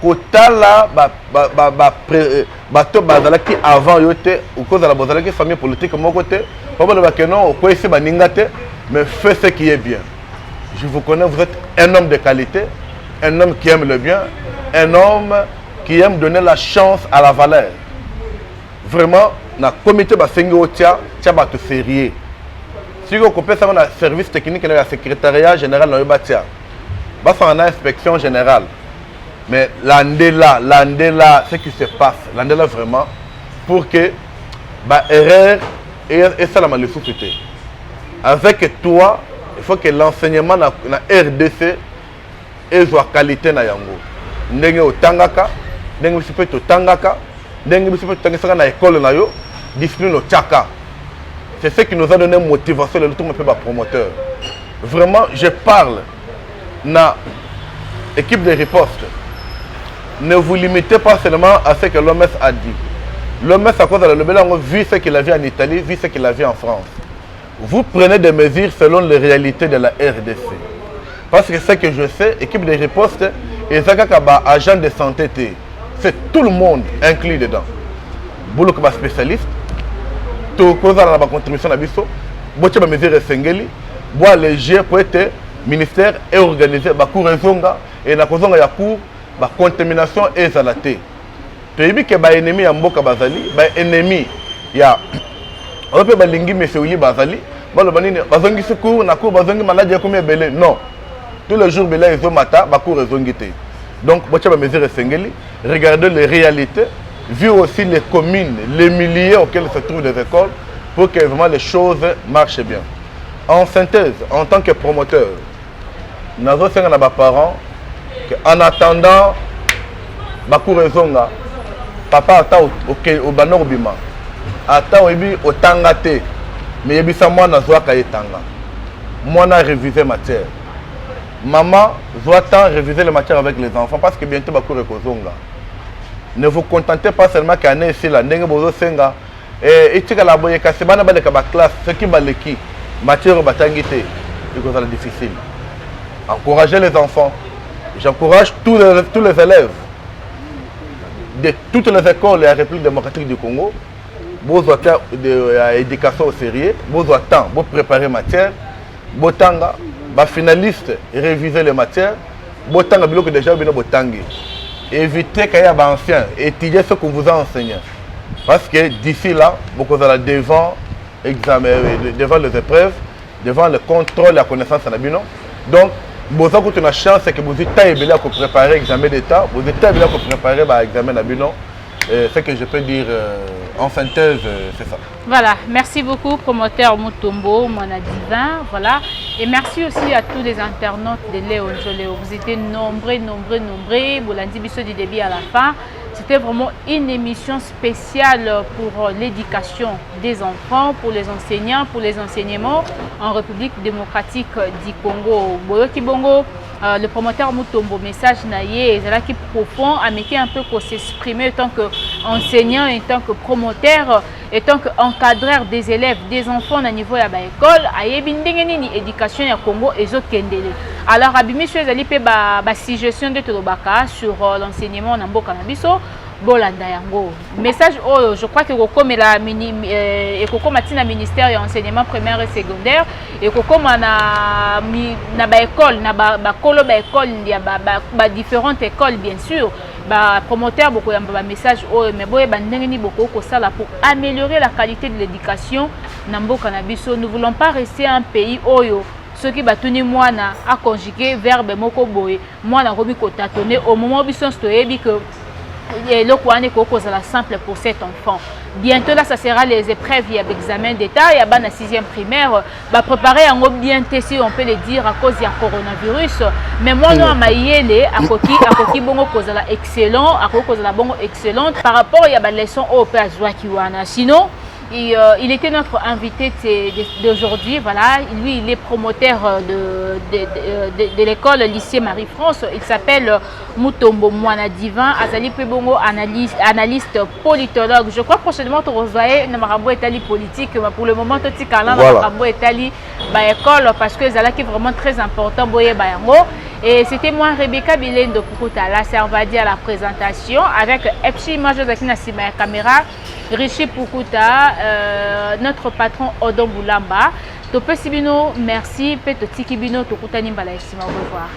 Kotala, qui avant, au cause de la famille politique, mon côté, mais faites ce qui est bien. Je vous connais, vous êtes un homme de qualité, un homme qui aime le bien, un homme qui aime donner la chance à la valeur. Vraiment, dans le comité de Sengotia, tu as tout sérieux. Si vous coupez ça dans le service technique et le secrétariat général dans le bâtiment, vous avez une inspection générale. Mais l'andela, ce qui se passe, l'andela vraiment, pour que l'erreur et ça la malefouté. Avec toi, il faut que l'enseignement na RDC ait la qualité na yango. Ndenge otangaka, ndenge biso totangaka, ndenge biso totangaka na école na yo, discipline au tchaka. C'est ce qui nous a donné motivation le tout un peu promoteur. Vraiment, je parle na équipe de riposte. Ne vous limitez pas seulement à ce que l'OMS a dit. L'OMS, à cause de l'OMS, vu ce qu'il a vu en Italie, vu ce qu'il a vu en France. Vous prenez des mesures selon les réalités de la RDC. Parce que ce que je sais, l'équipe de riposte, et agent de santé, c'est tout le monde inclus dedans. Vous êtes spécialiste, tout le monde a une contribution à Bisso, vous avez des mesures essentielles, vous avez léger pour être ministère et organisé, vous avez et la cour la contamination est à la tête. Tu sais que les ennemis de Mboka Bazali, les ennemis, il y a un peu de lingi monsieur Willy Bazali, bazongi secours, na cour bazongi maladie comme belé. Non. Tous les jours belé ils ont matin, ba cour bazongi té. Donc, vous avez mesures essentielles, regardez les réalités, vu aussi les communes, les milieux auxquels se trouvent les écoles, pour que vraiment les choses marchent bien. En synthèse, en tant que promoteur, nous avons fait à nos parents en attendant, papa au banor bima, attend au tangate, mais il y a moi na zoaka etanga. Moi na réviser matière. Maman doit réviser les matières avec les enfants parce que bientôt bakure kozonga. Ne vous contentez pas seulement qu'à ici là, ndenge bozo senga et tika la boye kasi bana bale ka ba classe, ce qui baleki matière batangite, c'est cosa difficile. Encouragez les enfants. J'encourage tous les élèves de toutes les écoles de la République démocratique du Congo, vous avez éducation au sérieux, vous avez temps, vous préparez matière, vous avez finaliste, réviser les matières, vous avez déjà bien. Évitez qu'il y ait des anciens, étudiez ce qu'on vous a enseigné. Parce que d'ici là, beaucoup de devant examen, devant les épreuves, devant le contrôle et la connaissance à Nabino. Donc, vous avez une chance que vous êtes able à préparer l'examen d'État, vous êtes able à préparer l'examen Nabino. Ce que je peux dire en synthèse, c'est ça. Voilà, merci beaucoup promoteur Mutombo, Mwana Divin, voilà. Et merci aussi à tous les internautes de Léo Njoleo. Vous étiez nombreux, vous l'avez dit du début à la fin. C'était vraiment une émission spéciale pour l'éducation des enfants, pour les enseignants, pour les enseignements en République démocratique du Congo. Boyoki Bongo, le promoteur Mutombo, message naïe, c'est là qui profond, a mis un peu pour s'exprimer en tant qu'enseignant, en tant que promoteur, en tant qu'encadreur des élèves, des enfants à niveau de l'école, à yebindengeni éducation au Congo et zo kendele. Alors, Abimi Suezali pe ba suggestion de Tolobaka sur l'enseignement en Mboka Nabiso. Bolanda yango message oh je crois que comme la tina ministère de l'enseignement primaire et secondaire et comme na ba école na ba kolo ba école il y a ba différentes écoles bien sûr ba promoteur beaucoup ba message oh mais boye ba ndengeni beaucoup ko sala pour améliorer la qualité de l'éducation na mboka na biso. Nous voulons pas rester un pays oyo ceux qui batuni mwana a conjugué verbe moko boye mwana robi ko tâtonner au moment biso stoyebi que le coin est la simple pour cet enfant. Bientôt là, ça sera les épreuves, il y a l'examen d'État, il y a la 6e primaire, va préparer un bien si on peut le dire à cause du coronavirus. Mais moi non, maïele à koki bongo cause la excellent, à cause la bongo excellente par rapport il y a la leçon au père Joakiwana. Sinon il était notre invité d'aujourd'hui, voilà. Lui, il est promoteur de l'école lycée Marie-France. Il s'appelle Mutombo Mwana Divin, Azali Pebongo, analyste politologue. Je crois prochainement que vous voyez Namarabo Etali politique, mais pour le moment, tout est Namarabo Etali école parce que c'est là qui est vraiment très important. Et c'était moi, Rebecca Bilène de Kukuta, la Servadi à la présentation avec Epsi Majozaki Nassima caméra. Rishi Pukuta, notre patron Odon Boulamba. Tope Sibino, merci. Peto Tikibino, Tokutani Mbala. Au revoir.